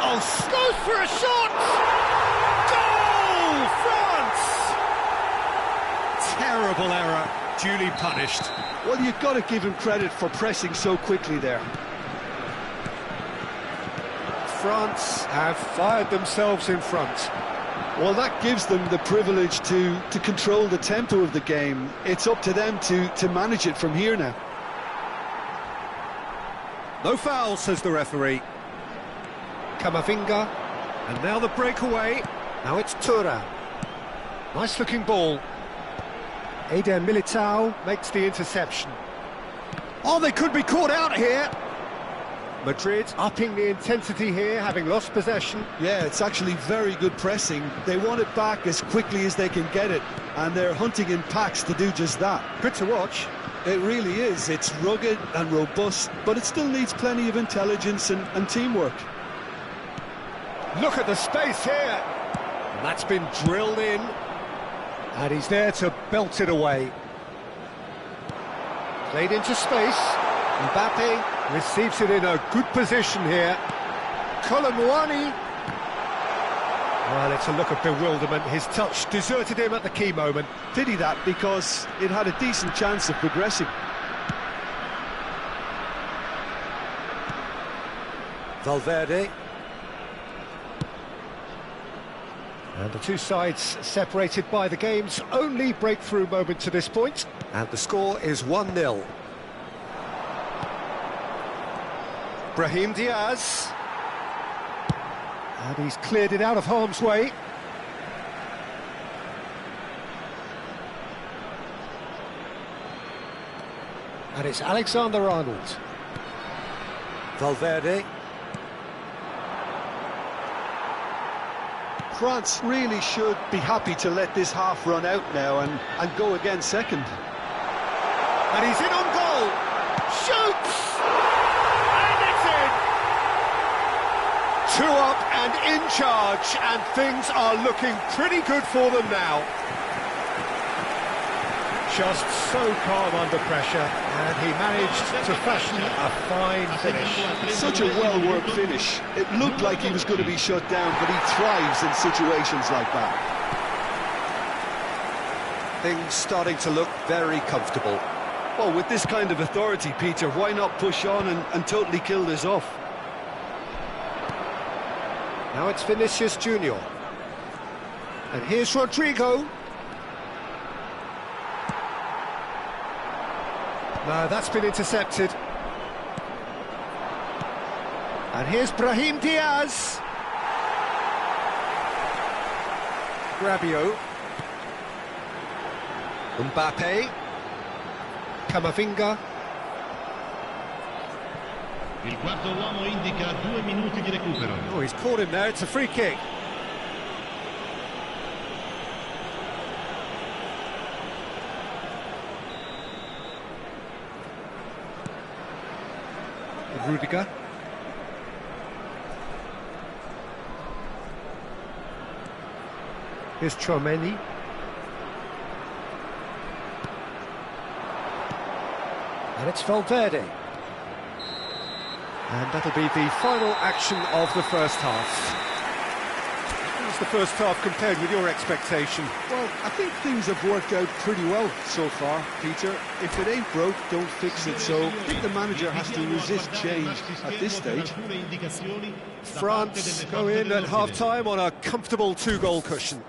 Oh, goes for a shot! Goal, France! Terrible error, duly punished. Well, you've got to give him credit for pressing so quickly there. France have fired themselves in front. Well, that gives them the privilege to control the tempo of the game. It's up to them to manage it from here now. No foul, says the referee. Camavinga. And now the breakaway. Now it's Thuram. Nice looking ball. Eder Militao makes the interception. Oh, they could be caught out here. Madrid upping the intensity here, having lost possession. Yeah, it's actually very good pressing. They want it back as quickly as they can get it, and they're hunting in packs to do just that. Good to watch. It really is. It's rugged and robust, but it still needs plenty of intelligence and teamwork. Look at the space here. And that's been drilled in. And he's there to belt it away. Played into space. Mbappe receives it in a good position here. Colomwani. Well, it's a look of bewilderment. His touch deserted him at the key moment. Pity that, because it had a decent chance of progressing. Valverde. And the two sides separated by the game's only breakthrough moment to this point. And the score is 1-0. Brahim Diaz. And he's cleared it out of harm's way. And it's Alexander-Arnold. Valverde. France really should be happy to let this half run out now and go again second. And he's in on goal. Shoots! And it's in! 2 up and in charge, and things are looking pretty good for them now. Just so calm under pressure, and he managed to fashion a fine finish. Such a well-worked finish. It looked like he was going to be shut down, but he thrives in situations like that. Things starting to look very comfortable. Well, with this kind of authority, Peter, why not push on and totally kill this off? Now it's Vinicius Junior. And here's Rodrigo. No, that's been intercepted. And here's Brahim Diaz. Rabiot. Mbappe. Camavinga. Il quarto uomo indica 2 minuti di recupero. Oh, he's caught him there. It's a free kick. Rudiger. Here's Chouameni. And it's Valverde. And that'll be the final action of the first half. How's the first half compared with your expectation? Well, I think things have worked out pretty well so far, Peter. If it ain't broke, don't fix it. So I think the manager has to resist change at this stage. France go in at half-time on a comfortable 2-goal cushion.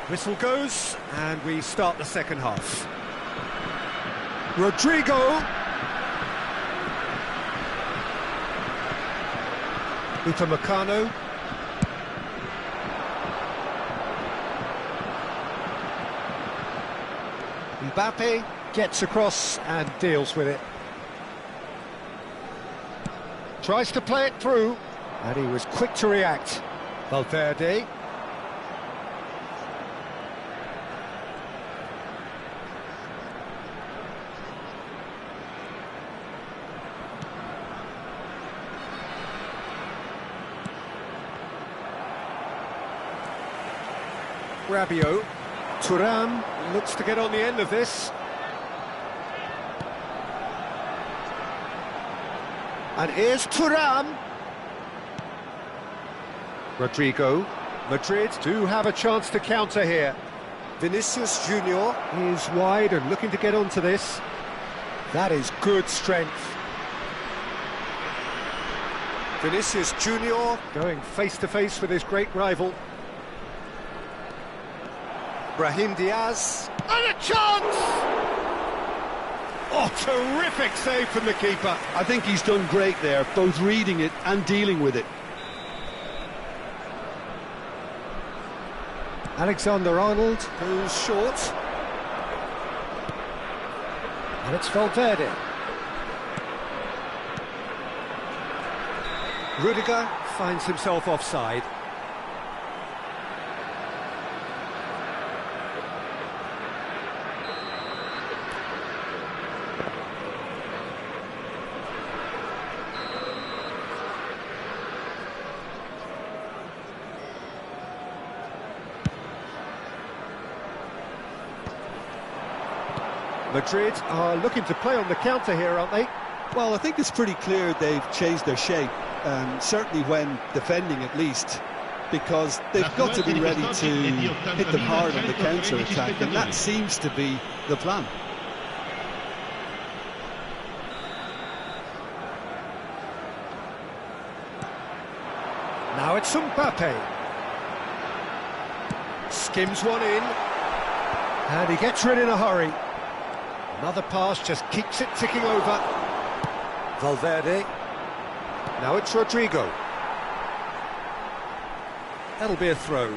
Whistle goes, and we start the second half. Rodrigo. Upamecano. Mbappe gets across and deals with it. Tries to play it through, and he was quick to react. Valverde. Rabiot. Thuram looks to get on the end of this. And here's Thuram. Rodrigo. Madrid do have a chance to counter here. Vinicius Junior Is wide and looking to get onto this. That is good strength. Vinicius Junior Going face to face with his great rival. Brahim Diaz. And a chance! Oh, terrific save from the keeper. I think he's done great there, both reading it and dealing with it. Alexander-Arnold Goes short. and it's Valverde. Rudiger finds himself offside. Madrid are looking to play on the counter here, aren't they? Well, I think it's pretty clear they've changed their shape, certainly when defending at least, because they've got to be ready to hit them hard on the counter-attack, and that seems to be the plan. Now it's Mbappe. Skims one in. And he gets rid in a hurry. Another pass just keeps it ticking over. Valverde. Now it's Rodrigo. That'll be a throw.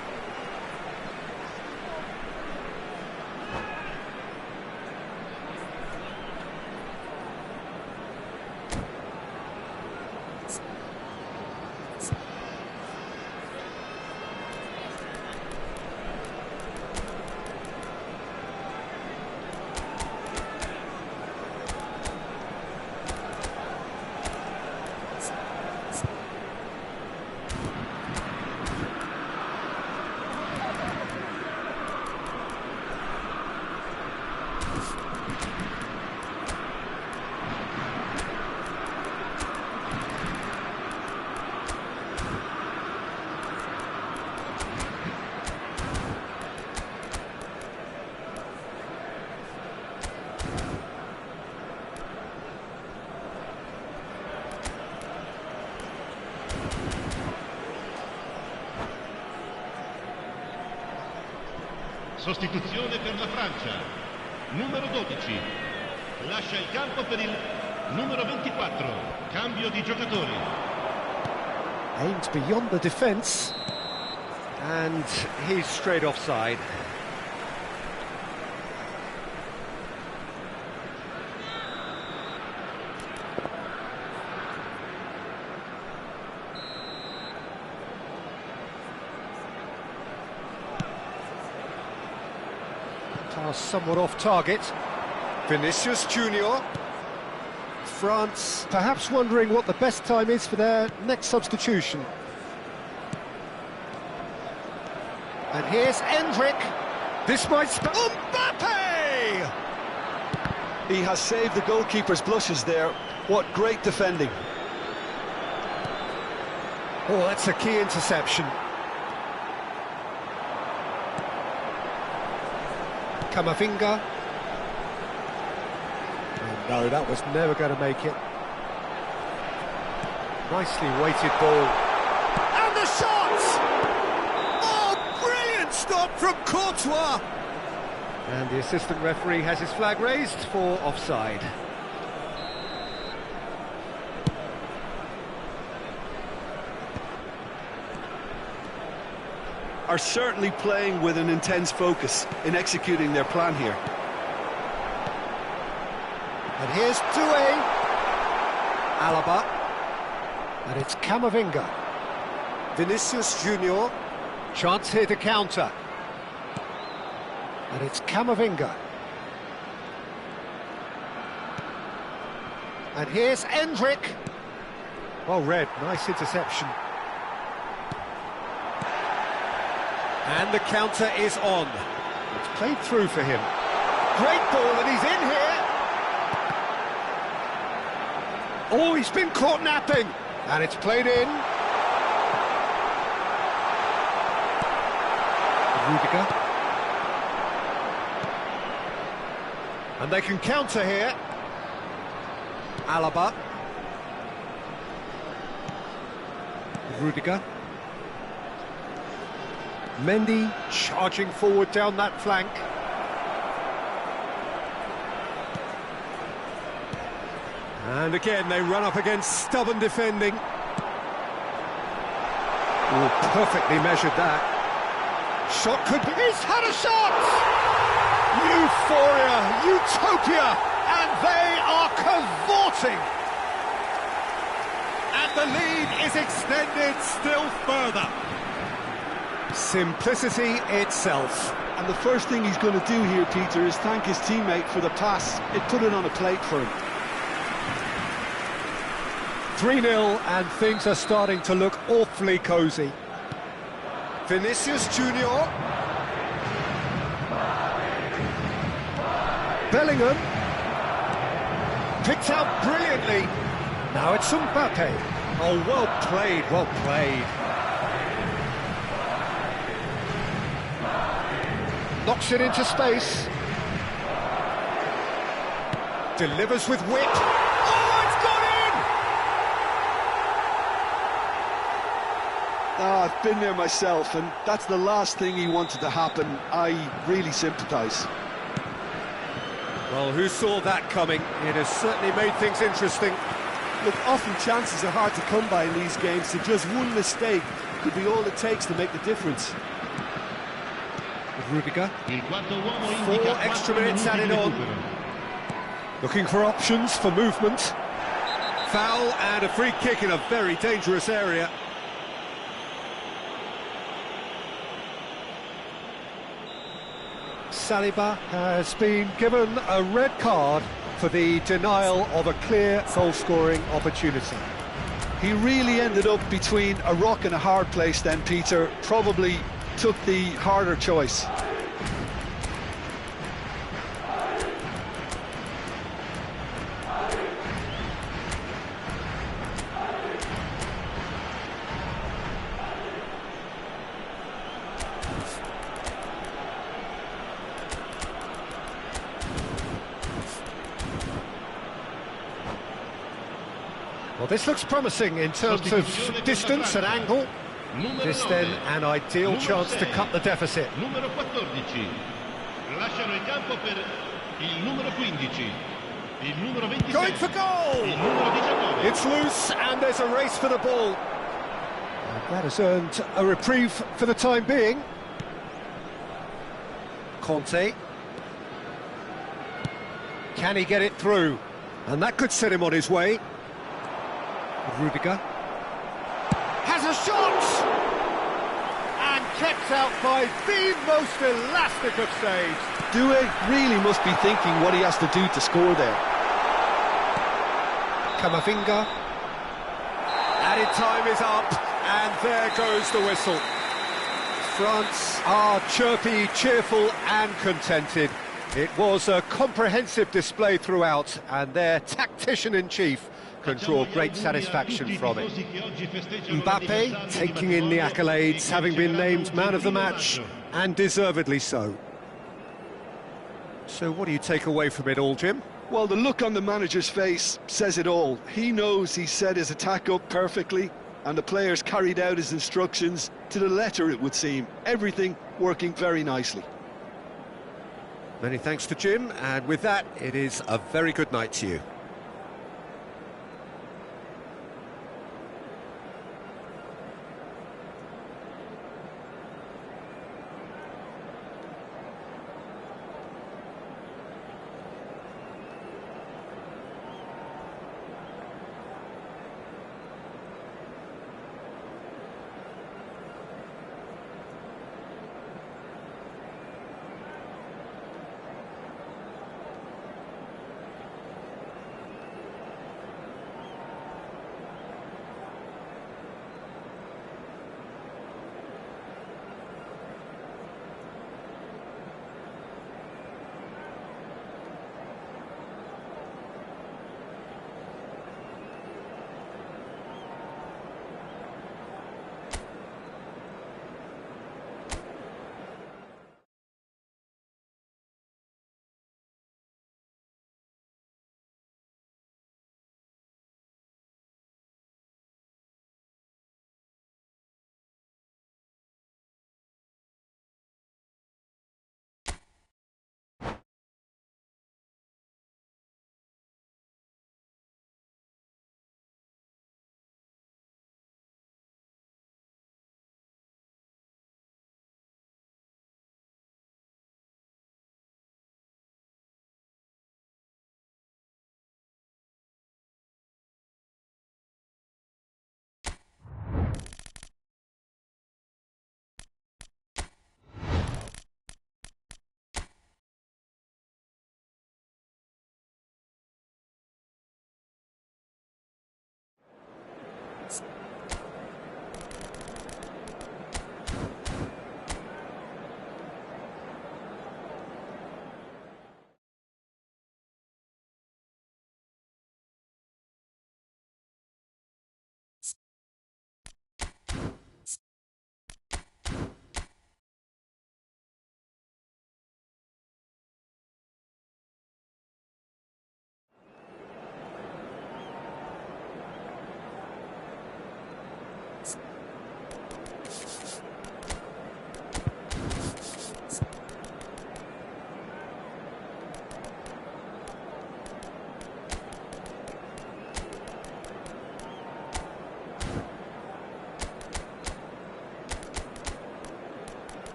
Sostituzione per la Francia. Numero 12. Lascia il campo per il numero 24. Cambio di giocatori. Aims beyond the defence. And he's straight offside. Somewhat off target. Vinicius Junior. France perhaps wondering what the best time is for their next substitution. And here's Endrick. This might... Mbappe! He has saved the goalkeeper's blushes there. What great defending. Oh, that's a key interception. Camavinga. Oh, no, that was never going to make it. Nicely weighted ball. And the shot! Oh, brilliant stop from Courtois! And the assistant referee has his flag raised for offside. Are certainly playing with an intense focus in executing their plan here. And here's Doué. Alaba. And it's Camavinga. Vinicius Junior. Chance here to counter. And it's Camavinga. And here's Endrick. Well read, nice interception. And the counter is on. It's played through for him. Great ball, and he's in here. Oh, he's been caught napping. And it's played in. Rudiger. And they can counter here. Alaba. Rudiger. Mendy charging forward down that flank. And again, they run up against stubborn defending. Oh, perfectly measured that. Shot could be... He's had a shot! Euphoria, utopia, and they are cavorting. And And the lead is extended still further. Simplicity itself. And the first thing he's going to do here, Peter, is thank his teammate for the pass. It put it on a plate for him. 3-0 and things are starting to look awfully cosy. Vinicius Junior. Bellingham. Picked out brilliantly. Now it's Mbappe. Oh, well played, well played. Knocks it into space. Delivers with wit. Oh, it's gone in! Oh, I've been there myself, and that's the last thing he wanted to happen. I really sympathise. Well, who saw that coming? It has certainly made things interesting. Look, often chances are hard to come by in these games, so just one mistake could be all it takes to make the difference. Rudiger. 4 extra minutes added on. Looking for options for movement. Foul and a free kick in a very dangerous area. Saliba has been given a red card for the denial of a clear goal-scoring opportunity. He really ended up between a rock and a hard place then, Peter. Probably took the harder choice. Well, this looks promising in terms of distance and angle. This then an ideal chance to cut the deficit. Numero 14. Lasciano il campo per il numero 15. Il numero 26. Going for goal! Il numero 19. It's loose and there's a race for the ball. And that has earned a reprieve for the time being. Conte. Can he get it through? And that could set him on his way. Rudiger. Has a shot! And kept out by the most elastic of saves. Due really must be thinking what he has to do to score there. Camavinga. Added time is up, and there goes the whistle. France are chirpy, cheerful and contented. It was a comprehensive display throughout, and their tactician-in-chief can draw great satisfaction from it. Mbappe taking in the accolades, having been named man of the match, and deservedly so. So what do you take away from it all, Jim? Well, the look on the manager's face says it all. He knows he set his attack up perfectly, and the players carried out his instructions to the letter, it would seem. Everything working very nicely. Many thanks to Jim, and with that, it is a very good night to you.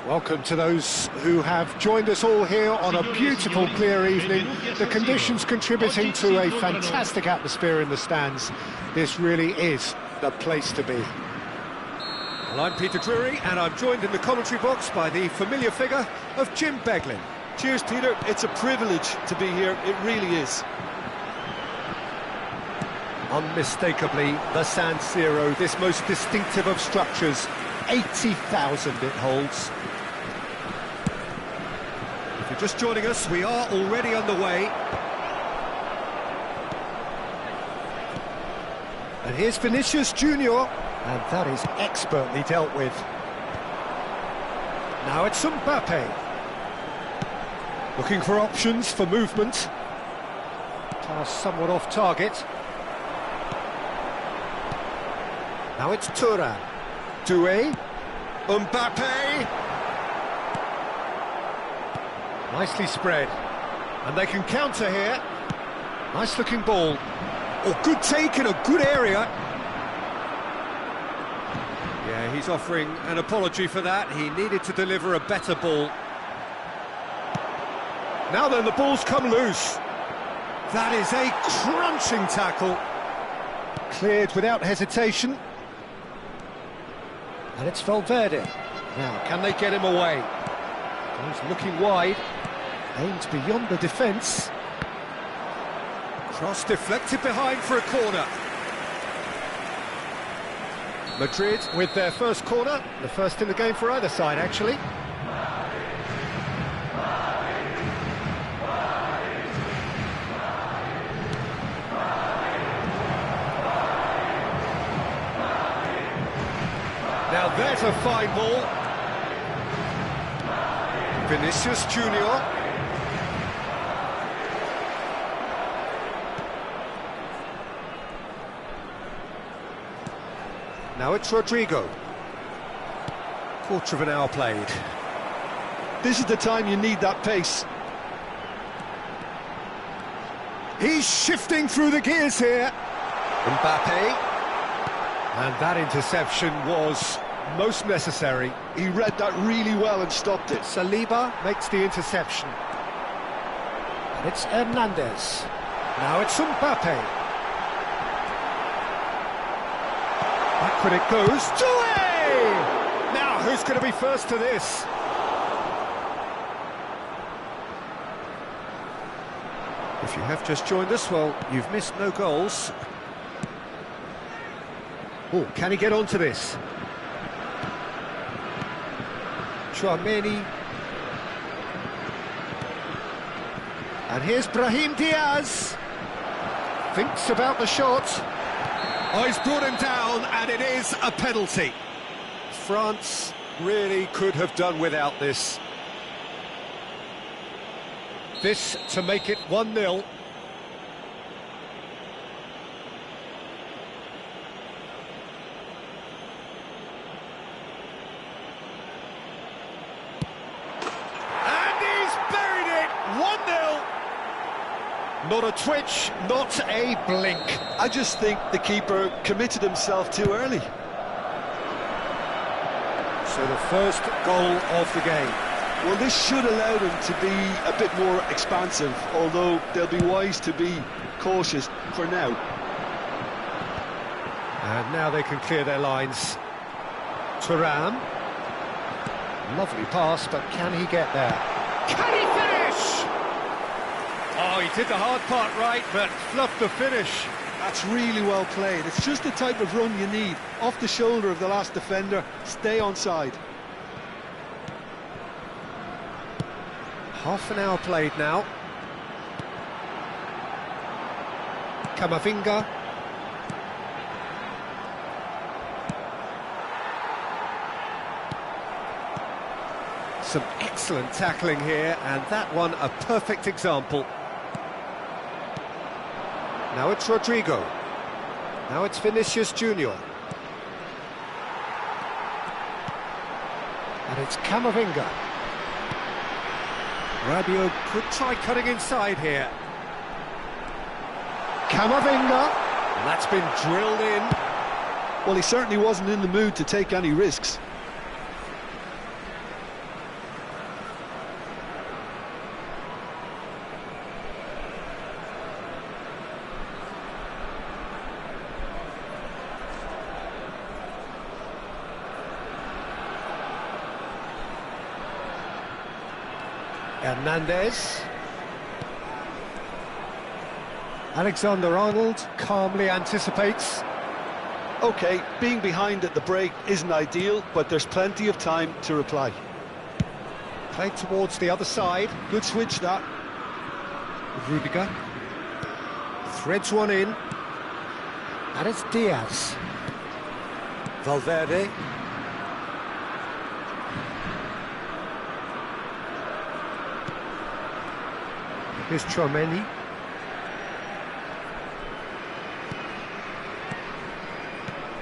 Welcome to those who have joined us all here on a beautiful, clear evening. The conditions contributing to a fantastic atmosphere in the stands. This really is the place to be. Well, I'm Peter Drury, and I'm joined in the commentary box by the familiar figure of Jim Beglin. Cheers, Peter. It's a privilege to be here. It really is. Unmistakably, the San Siro, this most distinctive of structures. 80,000 it holds. If you're just joining us, we are already underway. And here's Vinicius Junior, and that is expertly dealt with. Now it's Mbappe. Looking for options for movement. Pass somewhat off target. Now it's Thuram. Doué. Mbappe. Nicely spread. And they can counter here. Nice looking ball. Oh, good take in a good area. Yeah, he's offering an apology for that. He needed to deliver a better ball. Now then, the ball's come loose. That is a crunching tackle. Cleared without hesitation. And it's Valverde. Now, can they get him away? He's looking wide. Aimed beyond the defence. Cross deflected behind for a corner. Madrid with their first corner. The first in the game for either side, actually. Now there's a fine ball. Vinicius Junior. Now it's Rodrigo. Quarter of an hour played. This is the time you need that pace. He's shifting through the gears here. Mbappe. And that interception was most necessary. He read that really well and stopped it. Saliba makes the interception. And it's Hernandez. Now it's Mbappe. Backward it goes. Doué! Now who's going to be first to this? If you have just joined us, well, you've missed no goals. Oh, can he get onto this? Chouameni. And here's Brahim Diaz. Thinks about the shot. Oh, he's brought him down, and it is a penalty. France really could have done without this. This to make it 1-0. Not a twitch, not a blink. I just think the keeper committed himself too early. So the first goal of the game. Well, this should allow them to be a bit more expansive, although they'll be wise to be cautious for now. And now they can clear their lines. Thuram. Lovely pass, but can he get there? Can he finish? Oh, he did the hard part right, but fluffed the finish. That's really well played. It's just the type of run you need. Off the shoulder of the last defender, stay onside. Half an hour played now. Camavinga. Some excellent tackling here, and that one a perfect example. Now it's Rodrigo. Now it's Vinicius Junior. And it's Camavinga. Rabiot could try cutting inside here. Camavinga. And that's been drilled in. Well, he certainly wasn't in the mood to take any risks. Hernandez. Alexander-Arnold calmly anticipates. OK, being behind at the break isn't ideal, but there's plenty of time to reply. Played towards the other side. Good switch, that. Rudiger. Threads one in. And it's Diaz. Valverde. Here's Tchouaméni.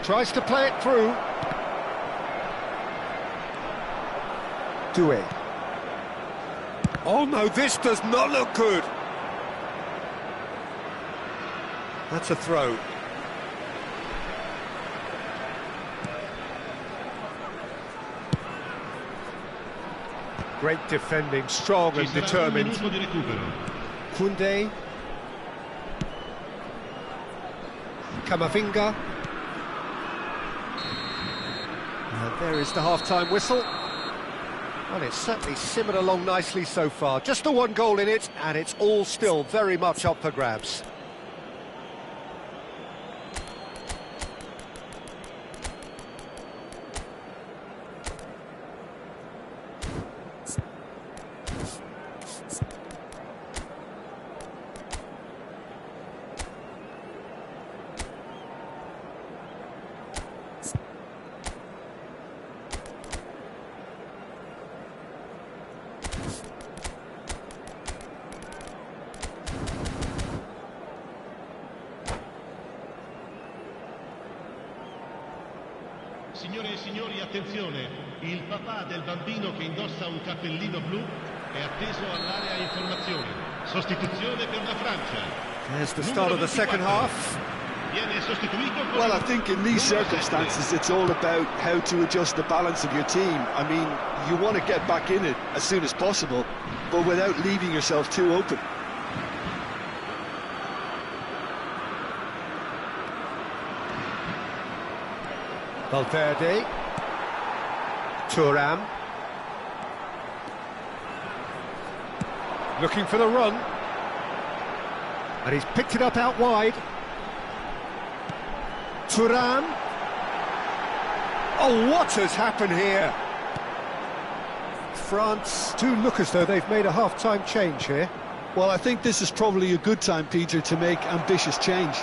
Tries to play it through. Doué. Oh no, this does not look good. That's a throw. Great defending, strong and determined. Koundé. Camavinga. And there is the half-time whistle. Well, it's certainly simmered along nicely so far. Just the one goal in it, and it's all still very much up for grabs. Signore e signori, attenzione, il papà del bambino che indossa un cappellino blu è atteso all'area informazioni. Sostituzione per la Francia. There's the start of the second half. Viene sostituito con... Well, I think in these circumstances it's all about how to adjust the balance of your team. I mean, you want to get back in it as soon as possible, but without leaving yourself too open. Valverde. Thuram. Looking for the run. And he's picked it up out wide. Thuram. Oh, what has happened here? France do look as though they've made a half-time change here. Well, I think this is probably a good time, Peter, to make ambitious change.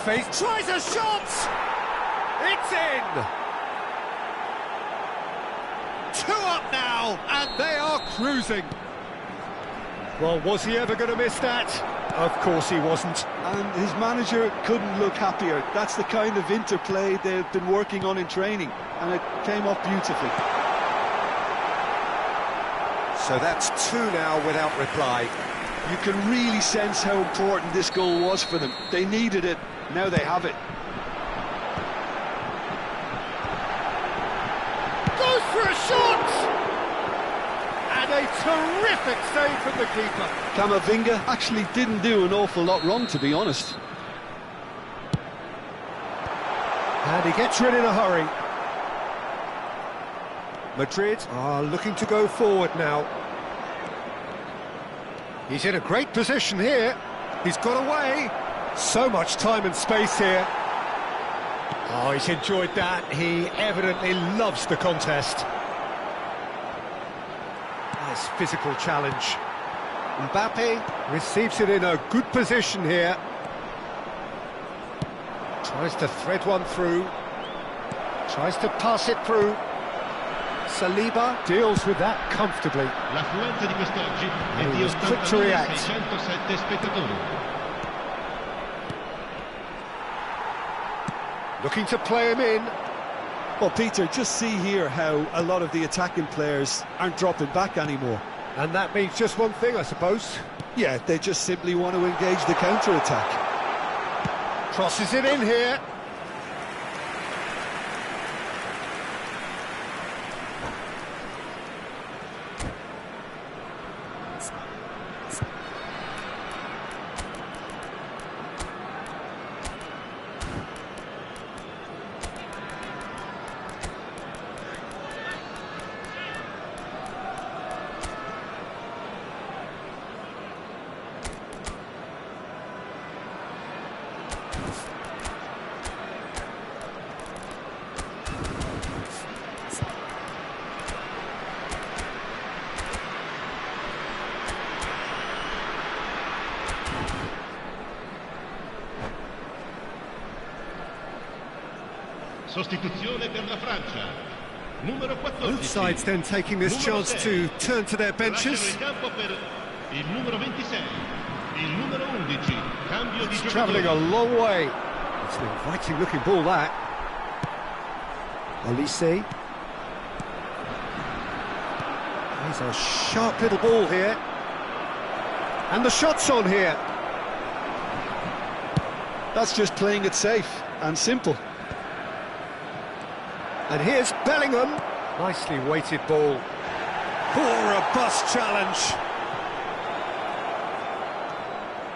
Faith tries a shot! It's in! 2 up now, and they are cruising. Well, was he ever going to miss that? Of course he wasn't. And his manager couldn't look happier. That's the kind of interplay they've been working on in training, and it came off beautifully. So that's 2 now without reply. You can really sense how important this goal was for them. They needed it, now they have it. Goes for a shot! And a terrific save from the keeper. Camavinga actually didn't do an awful lot wrong, to be honest. And he gets rid in a hurry. Madrid are looking to go forward now. He's in a great position here. He's got away. So much time and space here. Oh, he's enjoyed that. He evidently loves the contest. Nice physical challenge. Mbappe receives it in a good position here. Tries to thread one through. Tries to pass it through. Saliba deals with that comfortably. L'affluenza di quest'oggi è He di was quick to react. 80.607 spettatori. Looking to play him in. Well, Peter, just see here how a lot of the attacking players aren't dropping back anymore. And that means just one thing, I suppose. Yeah, they just simply want to engage the counter-attack. Crosses it in here. Sostituzione per la Francia. Numero 14. Both sides then taking this chance to turn to their benches. Lasciano il campo per il numero 26. Il numero 11. Cambio di It's travelling a giocatore. long way. It's an inviting looking ball, that. Olise. He's a sharp little ball here. And the shot's on here. That's just playing it safe and simple. And here's Bellingham. Nicely weighted ball. Poor robust challenge.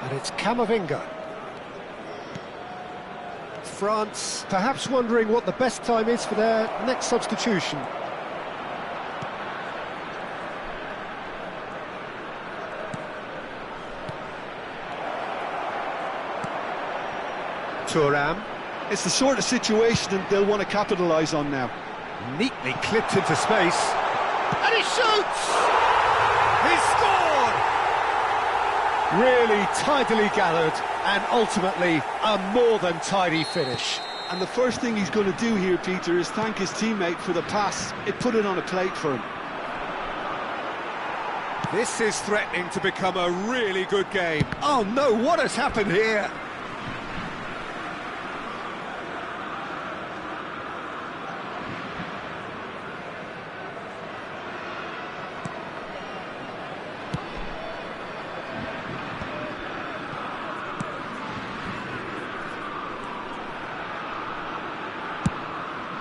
And it's Camavinga. France perhaps wondering what the best time is for their next substitution. Thuram. It's the sort of situation that they'll want to capitalise on now. Neatly clipped into space. And he shoots! He scored! Really tidily gathered and ultimately a more than tidy finish. And the first thing he's going to do here, Peter, is thank his teammate for the pass. It put it on a plate for him. This is threatening to become a really good game. Oh no, what has happened here?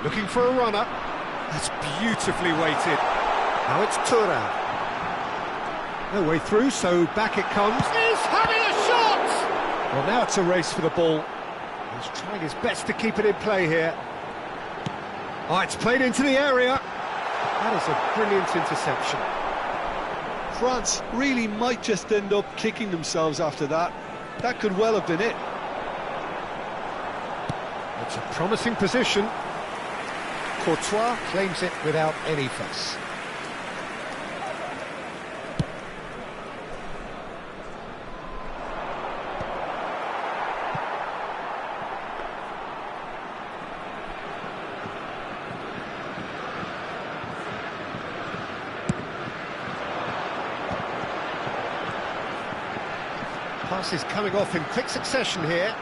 Looking for a runner. That's beautifully weighted. Now it's Thuram. No way through, so back it comes. He's having a shot! Well, now it's a race for the ball. He's trying his best to keep it in play here. Oh, it's played into the area. That is a brilliant interception. France really might just end up kicking themselves after that. That could well have been it. It's a promising position. Courtois claims it without any fuss. Passes coming off in quick succession here.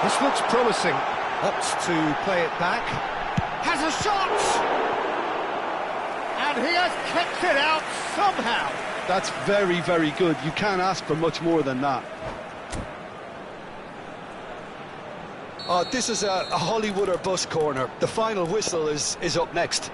This looks promising. Opts to play it back. Has a shot! And he has kept it out somehow. That's very, very good. You can't ask for much more than that. Oh, this is a Hollywood or bust corner. The final whistle is up next.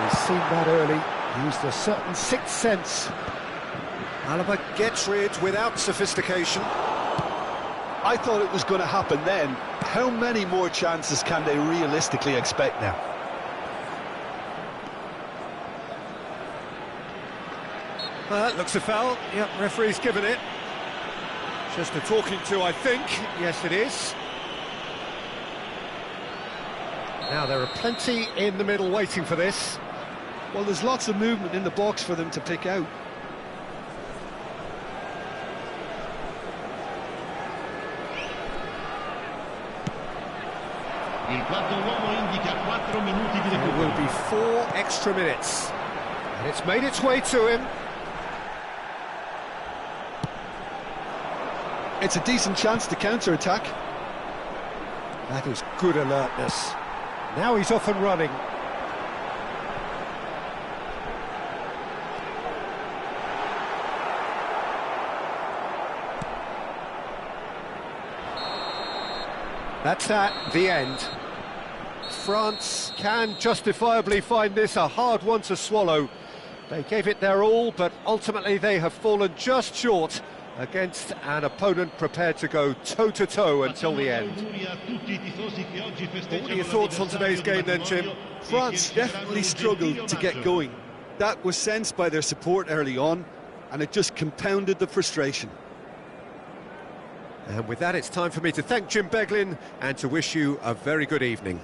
He's seen that early, used a certain sixth sense. Alaba gets rid without sophistication. I thought it was going to happen then. How many more chances can they realistically expect now? That looks a foul. Yep, referee's given it. Just a talking to, I think. Yes, it is. Now, there are plenty in the middle waiting for this. Well, there's lots of movement in the box for them to pick out. Il quarto uomo indica 4 minuti di There recupero. will be 4 extra minutes. And it's made its way to him. It's a decent chance to counter-attack. That is good alertness. Now he's off and running. That's at the end. France can justifiably find this a hard one to swallow. They gave it their all, but ultimately they have fallen just short against an opponent prepared to go toe-to-toe until the end. What are your thoughts on today's game then, Jim? France definitely struggled to get going. That was sensed by their support early on, and it just compounded the frustration. And with that, it's time for me to thank Jim Beglin and to wish you a very good evening.